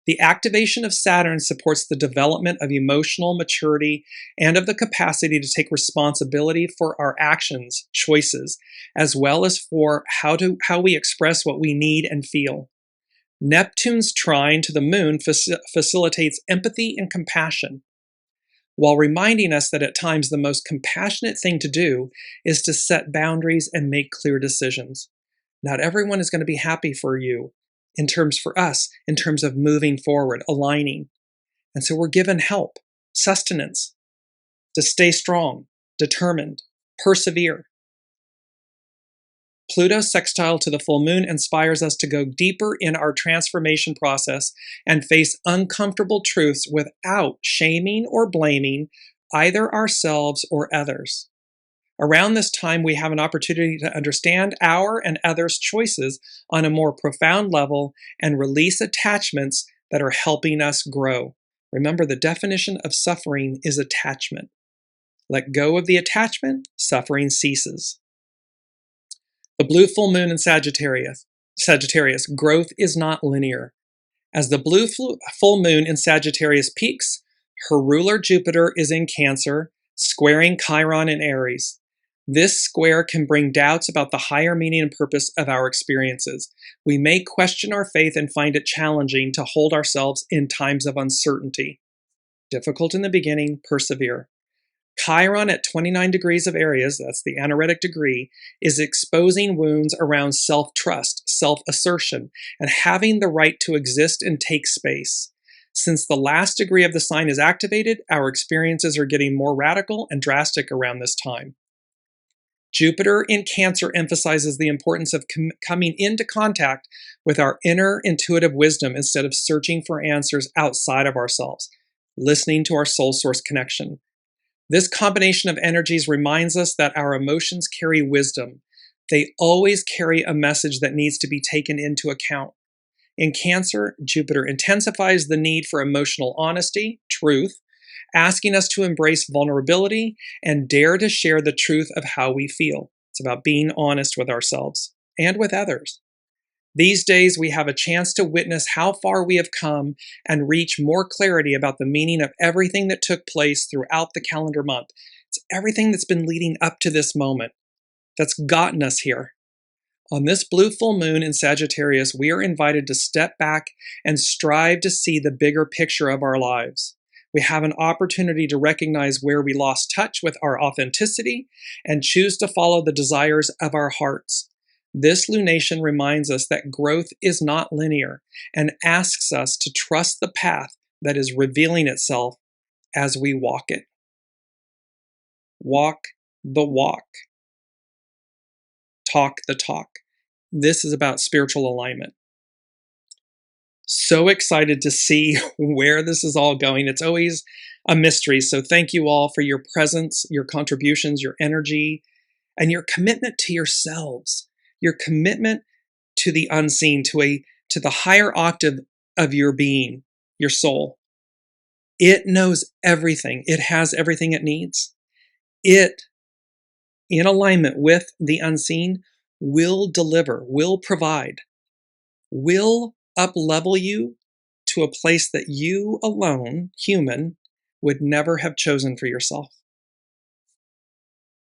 The activation of Saturn supports the development of emotional maturity and of the capacity to take responsibility for our actions, choices, as well as for how we express what we need and feel. Neptune's trine to the moon facilitates empathy and compassion, while reminding us that at times the most compassionate thing to do is to set boundaries and make clear decisions. Not everyone is going to be happy for you, in terms of moving forward, aligning. And so we're given help, sustenance, to stay strong, determined, persevere. Pluto's sextile to the full moon inspires us to go deeper in our transformation process and face uncomfortable truths without shaming or blaming either ourselves or others. Around this time, we have an opportunity to understand our and others' choices on a more profound level and release attachments that are helping us grow. Remember, the definition of suffering is attachment. Let go of the attachment, suffering ceases. The blue full moon in Sagittarius, growth is not linear. As the blue full moon in Sagittarius peaks, her ruler Jupiter is in Cancer, squaring Chiron in Aries. This square can bring doubts about the higher meaning and purpose of our experiences. We may question our faith and find it challenging to hold ourselves in times of uncertainty. Difficult in the beginning, persevere. Chiron at 29 degrees of Aries, that's the anaretic degree, is exposing wounds around self-trust, self-assertion, and having the right to exist and take space. Since the last degree of the sign is activated, our experiences are getting more radical and drastic around this time. Jupiter in Cancer emphasizes the importance of coming into contact with our inner intuitive wisdom instead of searching for answers outside of ourselves, listening to our soul source connection. This combination of energies reminds us that our emotions carry wisdom. They always carry a message that needs to be taken into account. In Cancer, Jupiter intensifies the need for emotional honesty, truth, asking us to embrace vulnerability and dare to share the truth of how we feel. It's about being honest with ourselves and with others. These days, we have a chance to witness how far we have come and reach more clarity about the meaning of everything that took place throughout the calendar month. It's everything that's been leading up to this moment that's gotten us here. On this blue full moon in Sagittarius, we are invited to step back and strive to see the bigger picture of our lives. We have an opportunity to recognize where we lost touch with our authenticity and choose to follow the desires of our hearts. This lunation reminds us that growth is not linear and asks us to trust the path that is revealing itself as we walk it. Walk the walk. Talk the talk. This is about spiritual alignment. So excited to see where this is all going. It's always a mystery. So thank you all for your presence, your contributions, your energy, and your commitment to yourselves. Your commitment to the unseen, to the higher octave of your being, your soul. It knows everything. It has everything it needs. It, in alignment with the unseen, will deliver, will provide, will up-level you to a place that you alone, human, would never have chosen for yourself.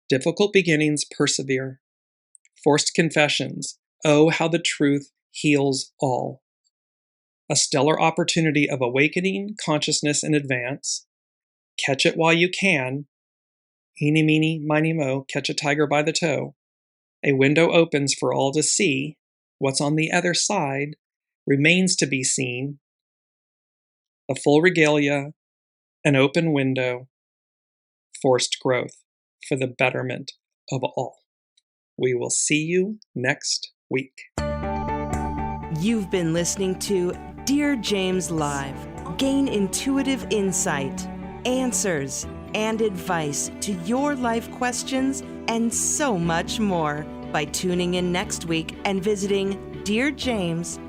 Difficult beginnings, persevere. Forced confessions, oh, how the truth heals all. A stellar opportunity of awakening, consciousness, and advance. Catch it while you can. Eeny, meeny, miny, mo, catch a tiger by the toe. A window opens for all to see. What's on the other side remains to be seen. A full regalia, an open window, forced growth for the betterment of all. We will see you next week. You've been listening to Dearjames Live. Gain intuitive insight, answers, and advice to your life questions and so much more by tuning in next week and visiting dearjames.com.